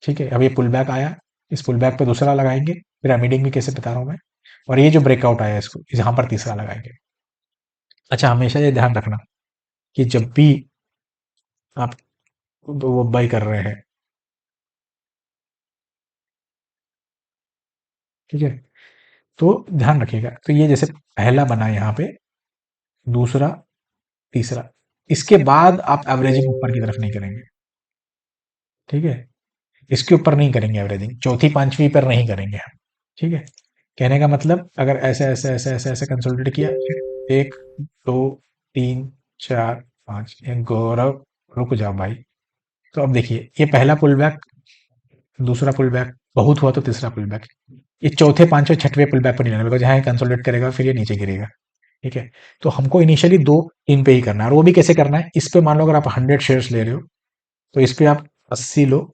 A: ठीक है, अब ये पुल बैक आया, इस पुल बैक पे दूसरा लगाएंगे, पिरामिडिंग भी कैसे बता रहा हूँ मैं, और ये जो ब्रेकआउट आया इसको यहाँ पर तीसरा लगाएंगे। अच्छा, हमेशा ये ध्यान रखना कि जब भी आप वो बाई कर रहे हैं, ठीक है, तो ध्यान रखिएगा। तो ये जैसे पहला बना यहाँ पे, दूसरा, तीसरा, इसके बाद आप एवरेजिंग ऊपर की तरफ नहीं करेंगे। ठीक है, इसके ऊपर नहीं करेंगे एवरेजिंग, चौथी पांचवी पर नहीं करेंगे हम। ठीक है, कहने का मतलब अगर ऐसे ऐसे ऐसे ऐसे ऐसे कंसोलिडेट किया, एक, दो, तीन, चार, पांच, एक, गौरव रुक जाओ भाई। तो अब देखिए ये पहला पुल बैक, दूसरा पुल बैक, बहुत हुआ तो तीसरा पुल बैक, ये चौथे पांचवें छठवें पुल बैक पर नहीं लेना, बिकॉज यहाँ कंसोलिडेट करेगा फिर ये नीचे गिरेगा। ठीक है, तो हमको इनिशियली दो तीन पे ही करना है, और वो भी कैसे करना है, इस पे मान लो अगर आप 100 शेयर्स ले रहे हो तो इस पे आप 80 लो,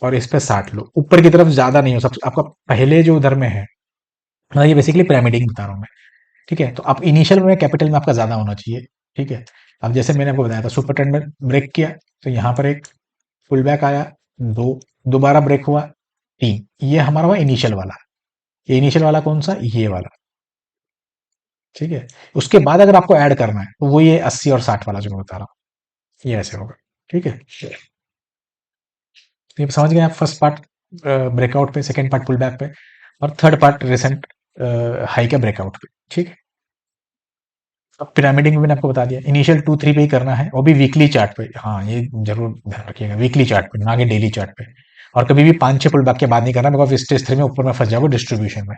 A: और इस पे 60 लो, ऊपर की तरफ ज्यादा नहीं हो सब आपका पहले जो उधर में है। हाँ, ये बेसिकली पिरामिडिंग बता रहा हूँ मैं। ठीक है, तो आप इनिशियल में कैपिटल में आपका ज्यादा होना चाहिए। ठीक है, अब जैसे मैंने आपको बताया था सुपर ट्रेंड में ब्रेक किया, तो यहाँ पर एक पुल बैक आया, दो, दोबारा ब्रेक हुआ, 3, ये हमारा हुआ इनिशियल वाला। ये इनिशियल वाला कौन सा, ये वाला, ठीक है। उसके बाद अगर आपको ऐड करना है तो वो ये 80 और 60 वाला जो मैं बता रहा हूँ, ये ऐसे होगा, ठीक है। तो ये समझ गए आप, फर्स्ट पार्ट ब्रेकआउट पे, सेकंड पार्ट पुल बैक पे, और थर्ड पार्ट रिसेंट हाई का ब्रेकआउट पे, ठीक है। अब पिरामिडिंग में मैंने आपको बता दिया, इनिशियल 2-3 पे ही करना है, वो भी वीकली चार्ट पे। हाँ, ये जरूर ध्यान रखिएगा, वीकली चार्ट पे, ना कि डेली चार्ट पे। और कभी भी 5-6 पुल बैक के बाद नहीं करना, बिकॉज स्टेज 3 में ऊपर में फंस जाओगे डिस्ट्रीब्यूशन में।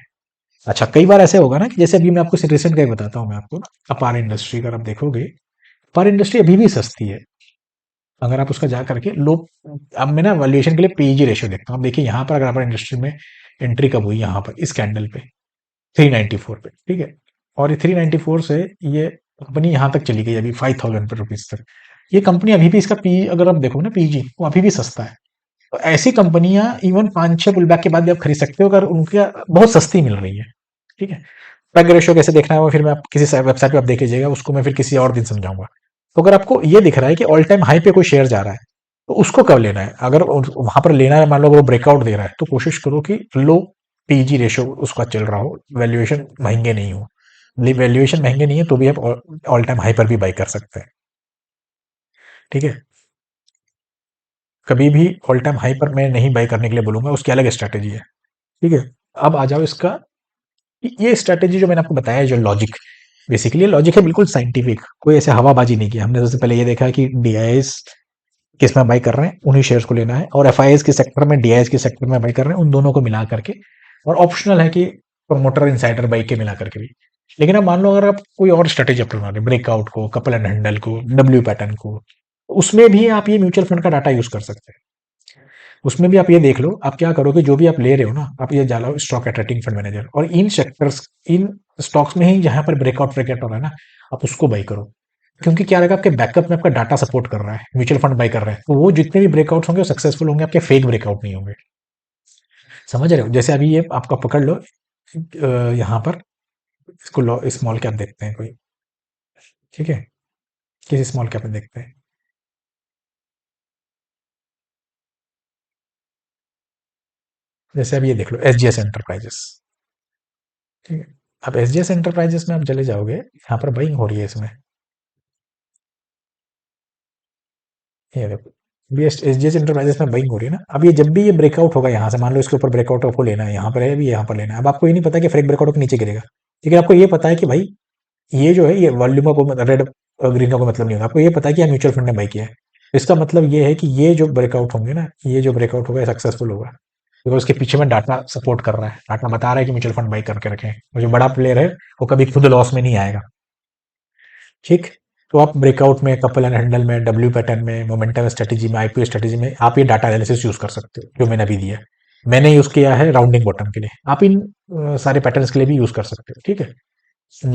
A: अच्छा, कई बार ऐसे होगा ना कि जैसे अभी मैं आपको रिसेंट का ही बताता हूँ मैं आपको, अपार इंडस्ट्री अगर आप देखोगे, अपार इंडस्ट्री अभी भी सस्ती है। अगर आप उसका जा करके लो, अब मैं ना वैल्यूएशन के लिए पीजी रेशियो देखता हूँ। अब देखिए यहाँ पर अगर अपार इंडस्ट्री में एंट्री कब हुई, यहाँ पर इस कैंडल पे 394 पे, ठीक है। और ये 394 से ये कंपनी यहाँ तक चली गई अभी 5000 रुपीज तक। ये कंपनी अभी भी, इसका पी अगर आप देखो ना पीजी, वो अभी भी सस्ता है। तो ऐसी कंपनियां इवन 5-6 पुल बैक के बाद भी आप खरीद सकते हो, अगर उनका बहुत सस्ती मिल रही है, ठीक है। पैग रेशियो कैसे देखना है वो फिर मैं आप किसी वेबसाइट पे आप देख लीजिएगा, उसको मैं फिर किसी और दिन समझाऊंगा। तो अगर आपको ये दिख रहा है कि ऑल टाइम हाई पे कोई शेयर जा रहा है, तो उसको कब लेना है, अगर वहां पर लेना है, मान लो वो ब्रेकआउट दे रहा है, तो कोशिश करो कि लो पीजी रेशियो उसका चल रहा हो, वैल्यूएशन महंगे नहीं हो। वैल्यूएशन महंगे नहीं है तो भी आप ऑल टाइम हाई पर भी बाई कर सकते हैं, ठीक है। कभी भी ऑल टाइम हाई पर मैं नहीं बाई करने के लिए बोलूंगा, उसकी अलग स्ट्रैटेजी है, ठीक है। अब आ जाओ इसका, ये स्ट्रैटेजी जो मैंने आपको बताया, जो लॉजिक, बेसिकली लॉजिक है बिल्कुल साइंटिफिक, कोई ऐसे हवाबाजी नहीं की हमने। सबसे पहले ये देखा कि डीआईएस किस में बाई कर रहे हैं, उन्हीं शेयर्स को लेना है, और एफआईएस के सेक्टर में, डीआईएस के सेक्टर में बाई कर रहे हैं, उन दोनों को मिला करके। और ऑप्शनल है कि प्रमोटर इनसाइडर बाई के मिला करके भी। लेकिन अब मान लो अगर आप कोई और स्ट्रेटेजी अपना रहे, ब्रेकआउट को, कपल एंड हैंडल को, डब्ल्यू पैटर्न को, उसमें भी आप ये म्यूचुअल फंड का डाटा यूज कर सकते हैं। उसमें भी आप ये देख लो, आप क्या करोगे, जो भी आप ले रहे हो ना, आप ये डालो स्टॉक एट्रैक्टिंग फंड मैनेजर, और इन सेक्टर्स, इन स्टॉक्स में ही जहां पर ब्रेकआउट ब्रेकआउट हो रहा है ना, आप उसको बाई करो। क्योंकि क्या रहेगा, आपके बैकअप में आपका डाटा सपोर्ट कर रहा है, म्यूचुअल फंड बाई कर रहा है, तो वो जितने भी ब्रेकआउट होंगे वो सक्सेसफुल होंगे, आपके फेक ब्रेकआउट नहीं होंगे। समझ रहे हो, जैसे अभी ये आपका पकड़ लो, यहाँ पर इसको लो, स्मॉल कैप देखते हैं कोई, ठीक है, किसी स्मॉल कैप में देखते हैं। जैसे अभी ये देख लो, एसजीएस एंटरप्राइजेस, ठीक है। अब एसजीएस एंटरप्राइजेस में आप चले जाओगे, यहाँ पर बाइंग हो रही है इसमें, ये देखो, बी एसजीएस एंटरप्राइजेस में बाइंग हो रही है ना। अब ये जब भी ये ब्रेकआउट होगा यहाँ से, मान लो इसके ऊपर ब्रेकआउट आपको लेना है, यहाँ पर है, अभी यहाँ पर लेना है। अब आपको ये नहीं पता कि फ्रेक ब्रेकआउट के नीचे गिरेगा, लेकिन आपको ये पता है कि भाई ये जो है, ये वॉल्यूम का कोई रेड ग्रीन का कोई मतलब नहीं होगा, आपको ये पता है कि म्यूचुअल फंड ने बाई किया है। इसका मतलब ये है कि ये जो ब्रेकआउट होंगे ना, ये जो ब्रेकआउट होगा सक्सेसफुल होगा, बिकॉज उसके पीछे में डाटा सपोर्ट कर रहा है, डाटा बता रहा है कि म्यूचुअल फंड बाई करके रखें, और जो बड़ा प्लेयर है वो कभी खुद लॉस में नहीं आएगा, ठीक। तो आप ब्रेकआउट में, कपल एंड हैंडल में, डब्ल्यू पैटर्न में, मोमेंटम स्ट्रेटेजी में, आईपीओ स्ट्रेटेजी में आप ये डाटा एनालिसिस यूज कर सकते हो, जो मैंने अभी दिया है। मैंने यूज किया है राउंडिंग बॉटम के लिए, आप इन सारे पैटर्न्स के लिए भी यूज कर सकते हो, ठीक है।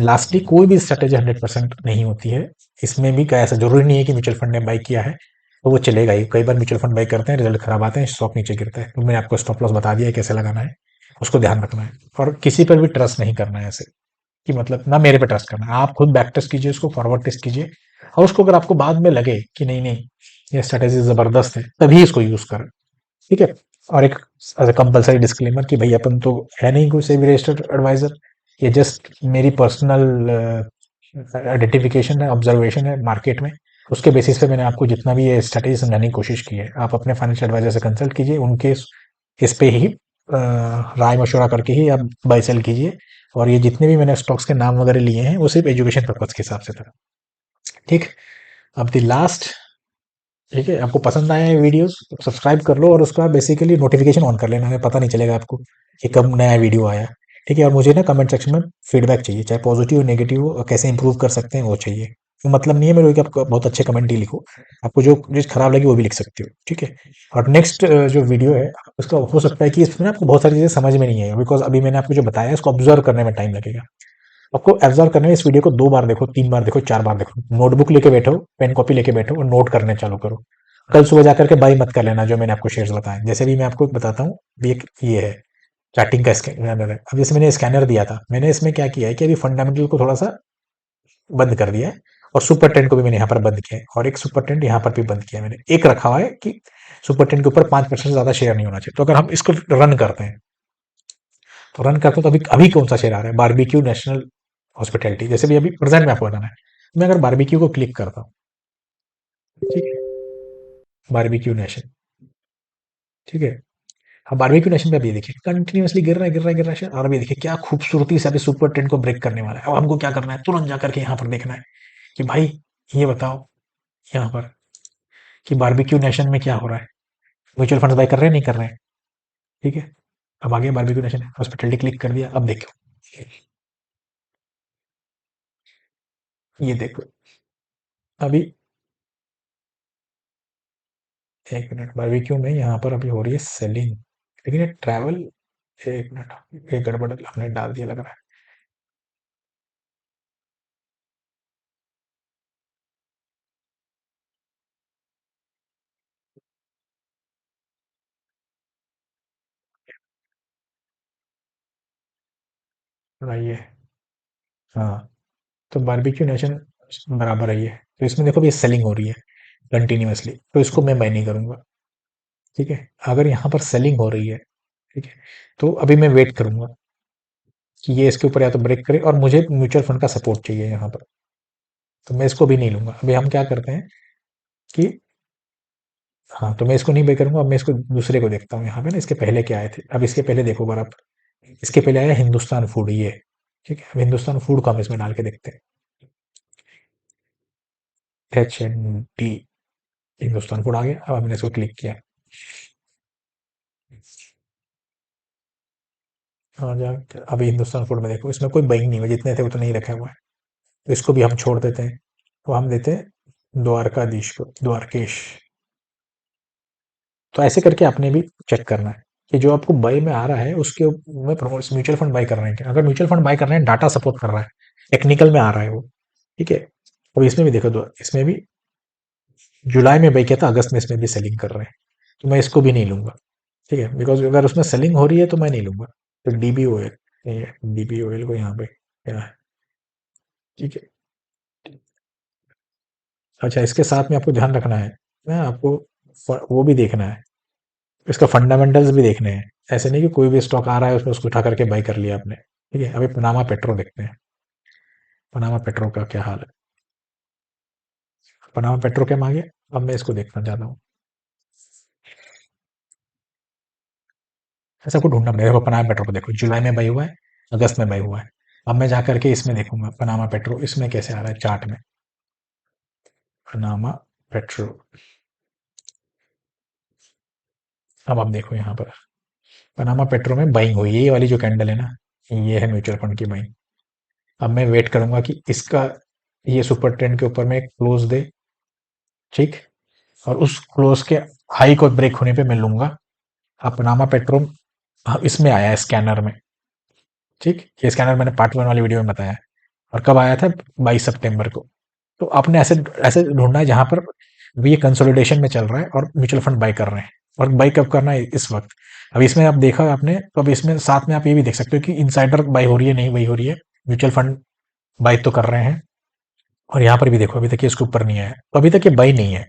A: लास्टली, कोई भी स्ट्रेटेजी 100% नहीं होती है। इसमें भी क्या, ऐसा जरूरी नहीं है कि म्यूचुअल फंड ने बाई किया है तो वो चलेगा ही। कई बार म्यूचुअल फंड बाई करते हैं, रिजल्ट खराब आते हैं, स्टॉक नीचे गिरता है। तो मैंने आपको स्टॉप लॉस बता दिया है कैसे लगाना है, उसको ध्यान रखना है। और किसी पर भी ट्रस्ट नहीं करना है ऐसे, कि मतलब ना मेरे पे ट्रस्ट करना है, आप खुद बैक टेस्ट कीजिए, उसको फॉरवर्ड टेस्ट कीजिए, और उसको अगर आपको बाद में लगे कि नहीं नहीं ये स्ट्रेटेजी जबरदस्त है, तभी इसको यूज करें, ठीक है। और एक एज अ कंपलसरी डिस्क्लेमर कि भाई अपन तो है नहीं कोई सेबी रजिस्टर्ड एडवाइजर, ये जस्ट मेरी पर्सनल आइडेंटिफिकेशन है, ऑब्जर्वेशन है मार्केट में। उसके बेसिस पे मैंने आपको जितना भी ये स्ट्रेटेजी समझाने की कोशिश की है, आप अपने फाइनेंशियल एडवाइजर से कंसल्ट कीजिए, उनके इस पे ही राय मशवरा करके ही आप बाई सेल कीजिए। और ये जितने भी मैंने स्टॉक्स के नाम वगैरह लिए हैं वो सिर्फ एजुकेशन पर्पज के हिसाब से था, ठीक। अब द लास्ट, ठीक है, आपको पसंद आया है वीडियोस तो सब्सक्राइब कर लो, और उसका बेसिकली नोटिफिकेशन ऑन कर लेना, हमें पता नहीं चलेगा आपको कि कब नया वीडियो आया, ठीक है। और मुझे ना कमेंट सेक्शन में फीडबैक चाहिए, चाहे पॉजिटिव हो नेगेटिव हो, और कैसे इंप्रूव कर सकते हैं वो चाहिए। तो मतलब नहीं है मेरे को कि आपको बहुत अच्छे कमेंट ही लिखो, आपको जो चीज़ खराब लगी वो भी लिख सकते हो, ठीक है। और नेक्स्ट जो वीडियो है, उसका हो सकता है कि इसमें ना आपको बहुत सारी चीज़ें समझ में नहीं आई, बिकॉज अभी मैंने आपको जो बताया है उसको ऑब्जर्व करने में टाइम लगेगा। आपको एब्जॉर्व करने में इस वीडियो को 2 बार देखो, 3 बार देखो, 4 बार देखो, नोटबुक लेके बैठो, पेन कॉपी लेके बैठो, और नोट करने चालू करो। कल सुबह जाकर के बाई मत कर लेना जो मैंने आपको शेयर्स बताए। जैसे भी मैं आपको बताता हूँ, भी एक ये है चार्टिंग का स्कैनर है। अब जैसे मैंने स्कैनर दिया था, मैंने इसमें क्या किया है कि अभी फंडामेंटल को थोड़ा सा बंद कर दिया है, और सुपर ट्रेंड को भी मैंने यहाँ पर बंद किया है, और एक सुपर ट्रेंड यहाँ पर भी बंद किया है मैंने। एक रखा हुआ है कि सुपर 10 के ऊपर 5% से ज्यादा शेयर नहीं होना चाहिए। तो अगर हम इसको रन करते हैं, तो रन करते हैं तो अभी अभी कौन सा शेयर आ रहा है, बारबेक्यू नेशनल हॉस्पिटैलिटी, जैसे भी अभी प्रेजेंट में आपको बताना है। मैं अगर बारबेक्यू को क्लिक करता हूँ, ठीक है, बारबेक्यू नेशन, ठीक है। अब बारबेक्यू नेशन पे अभी देखिए कंटिन्यूअसली गिर रहा है, गिर रहा है, गिर रहा है, और अभी देखिए क्या खूबसूरती से अभी सुपर 10 को ब्रेक करने वाला है। अब हमको क्या करना है, तुरंत जाकर के यहाँ पर देखना है कि भाई ये बताओ यहाँ पर कि बारबेक्यू नेशन में क्या हो रहा है, म्यूचुअल फंड बाय कर रहे हैं नहीं कर रहे हैं, ठीक है। अब आगे बारबेक्यू नेशन हॉस्पिटलिटी क्लिक कर दिया, अब देखो ये देखो अभी, एक मिनट, बारबेक्यू में यहाँ पर अभी हो रही है सेलिंग, लेकिन ये ट्रैवल, एक मिनट, एक गड़बड़ हमने डाल दिया लग रहा है, रही है, हाँ। तो बारबेक्यू नेशन बराबर है ये, तो इसमें देखो ये सेलिंग हो रही है कंटिन्यूअसली, तो इसको मैं बाय नहीं करूंगा, ठीक है। अगर यहाँ पर सेलिंग हो रही है, ठीक है, तो अभी मैं वेट करूंगा कि ये इसके ऊपर या तो ब्रेक करे, और मुझे म्यूचुअल फंड का सपोर्ट चाहिए यहाँ पर, तो मैं इसको भी नहीं लूंगा। अभी हम क्या करते हैं कि, हाँ, तो मैं इसको नहीं बाय करूंगा। अब मैं इसको दूसरे को देखता हूँ यहाँ पे ना, इसके पहले क्या आए थे। अब इसके पहले देखो बार आप, इसके पहले आया हिंदुस्तान फूड, ये, ठीक है। अब हिंदुस्तान फूड को हम इसमें डाल के देखते हैं, HND, हिंदुस्तान फूड आ गया। अब हमने इसको क्लिक किया, हाँ जा, अभी हिंदुस्तान फूड में देखो इसमें कोई बाइंग नहीं हुआ, जितने थे उतने ही रखे हुए हैं, तो इसको भी हम छोड़ देते हैं। तो हम देते हैं द्वारकाधीश को, द्वारकेश। तो ऐसे करके आपने भी चेक करना है कि जो आपको बाई में आ रहा है उसके में प्रमोट म्यूचुअल फंड बाई कर रहे हैं क्या। अगर म्यूचुअल फंड बाई कर रहे हैं, डाटा सपोर्ट कर रहा है, टेक्निकल में आ रहा है वो, ठीक है। अब इसमें भी देखो, दो इसमें भी जुलाई में बाई किया था, अगस्त में इसमें भी सेलिंग कर रहे हैं, तो मैं इसको भी नहीं लूंगा, ठीक है। बिकॉज अगर उसमें सेलिंग हो रही है तो मैं नहीं लूंगा। तो डीबी ऑयल, डीबी ऑयल को यहाँ पे क्या है, ठीक है। अच्छा, इसके साथ में आपको ध्यान रखना है ना, आपको वो भी देखना है, इसका फंडामेंटल्स भी देखने हैं। ऐसे नहीं कि कोई भी स्टॉक आ रहा है उसमें उसको उठा करके बाई कर लिया आपने, ठीक है। अभी पनामा पेट्रो देखते हैं, पनामा पेट्रो का क्या हाल है। पनामा पेट्रो क्या मांगे, अब मैं इसको देखना चाहता हूँ, ऐसा को ढूंढना पड़ेगा। देखो पनामा पेट्रो को देखो, जुलाई में बाई हुआ है, अगस्त में बाई हुआ है। अब मैं जाकर के इसमें देखूंगा पनामा पेट्रो, इसमें कैसे आ रहा है चार्ट में, पनामा पेट्रो। अब आप देखो यहाँ पर पनामा पेट्रो में बाइंग हुई है, ये वाली जो कैंडल है ना, ये है म्यूचुअल फंड की बाइंग। अब मैं वेट करूंगा कि इसका ये सुपर ट्रेंड के ऊपर में क्लोज दे, ठीक, और उस क्लोज के हाई को ब्रेक होने पे मैं लूंगा। अब पनामा पेट्रो, हाँ, इसमें आया है स्कैनर में, ठीक। ये स्कैनर मैंने पार्ट 1 वाली वीडियो में बताया है। और कब आया था, 22 सितंबर को। तो आपने ऐसे ऐसे ढूंढना है जहां पर अभी ये कंसोलिडेशन में चल रहा है और म्यूचुअल फंड बाय कर रहे हैं, और बाय कब करना है, इस वक्त। अब इसमें आप देखा आपने, तो अब इसमें साथ में आप ये भी देख सकते हो कि इनसाइडर बाय हो रही है, नहीं बाय हो रही है, म्यूचुअल फंड बाय तो कर रहे हैं। और यहाँ पर भी देखो, अभी तक ये इसके ऊपर नहीं आया है, तो अभी तक ये बाय नहीं है।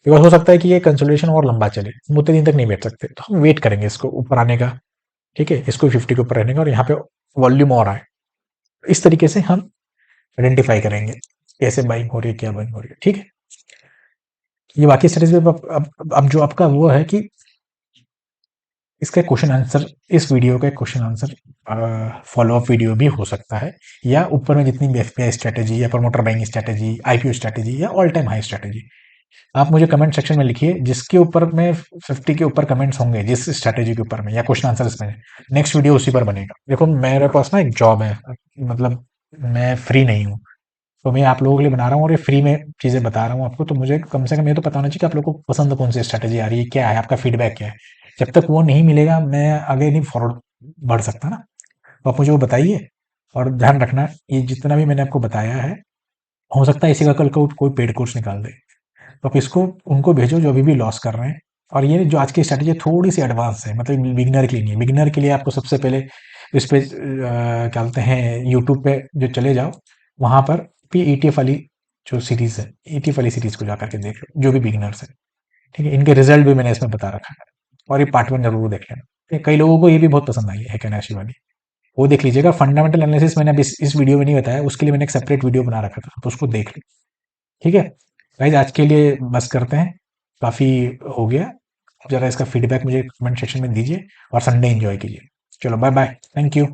A: बिकॉज हो सकता है कि ये कंसोलिडेशन और लंबा चले, हम उतने दिन तक नहीं बैठ सकते, तो हम वेट करेंगे इसको ऊपर आने का, ठीक है। इसको 50 के ऊपर रहने का, और यहाँ पे वॉल्यूम और आए, इस तरीके से हम आइडेंटिफाई करेंगे कैसे बाइंग हो रही है, क्या बाइंग हो रही है, ठीक है। ये बाकी स्ट्रेटेजी अब जो आपका वो है कि इसका क्वेश्चन आंसर, इस वीडियो का question answer follow up video भी हो सकता है, या ऊपर में जितनी भी एफपीआई स्ट्रेटेजी या promoter buying strategy, IPO strategy, या ऑल टाइम हाई स्ट्रेटेजी, आप मुझे कमेंट सेक्शन में लिखिए, जिसके ऊपर में 50 के ऊपर कमेंट्स होंगे जिस स्ट्रेटेजी के ऊपर में या क्वेश्चन आंसर इसमें, नेक्स्ट वीडियो उसी पर बनेगा। देखो मेरे पास ना एक जॉब है, मतलब मैं फ्री नहीं हूँ, तो मैं आप लोगों के लिए बना रहा हूँ और ये फ्री में चीज़ें बता रहा हूँ आपको, तो मुझे कम से कम ये तो पता होना चाहिए कि आप लोगों को पसंद कौन सी स्ट्रैटेजी आ रही है, क्या है आपका फीडबैक, क्या है। जब तक वो नहीं मिलेगा मैं आगे नहीं फॉरवर्ड बढ़ सकता ना, तो आप मुझे वो बताइए। और ध्यान रखना, ये जितना भी मैंने आपको बताया है, हो सकता है इसी का कल को कोई पेड कोर्स निकाल दे, तो आप इसको उनको भेजो जो अभी भी लॉस कर रहे हैं। और ये जो आज की स्ट्रैटेजी थोड़ी सी एडवांस है, मतलब बिगिनर के लिए नहीं है। बिगिनर के लिए आपको सबसे पहले इस पे क्या बोलते हैं, यूट्यूब पे जो चले जाओ, वहां पर भी ईटीएफ वाली जो सीरीज है, ईटीएफ वाली सीरीज को जाकर के देख लो, जो भी बिगिनर्स है, ठीक है, इनके रिजल्ट भी मैंने इसमें बता रखा है, और ये पार्ट 1 जरूर देख लेना। कई लोगों को ये भी बहुत पसंद आई है कैनाशी वाली, वो देख लीजिएगा। फंडामेंटल एनालिसिस मैंने अभी इस वीडियो में नहीं बताया, उसके लिए मैंने एक सेपरेट वीडियो बना रखा था, तो उसको देख लो। ठीक है गाइज, आज के लिए बस करते हैं, काफ़ी हो गया। जरा इसका फीडबैक मुझे कमेंट सेक्शन में दीजिए, और संडे एंजॉय कीजिए। चलो बाय बाय, थैंक यू।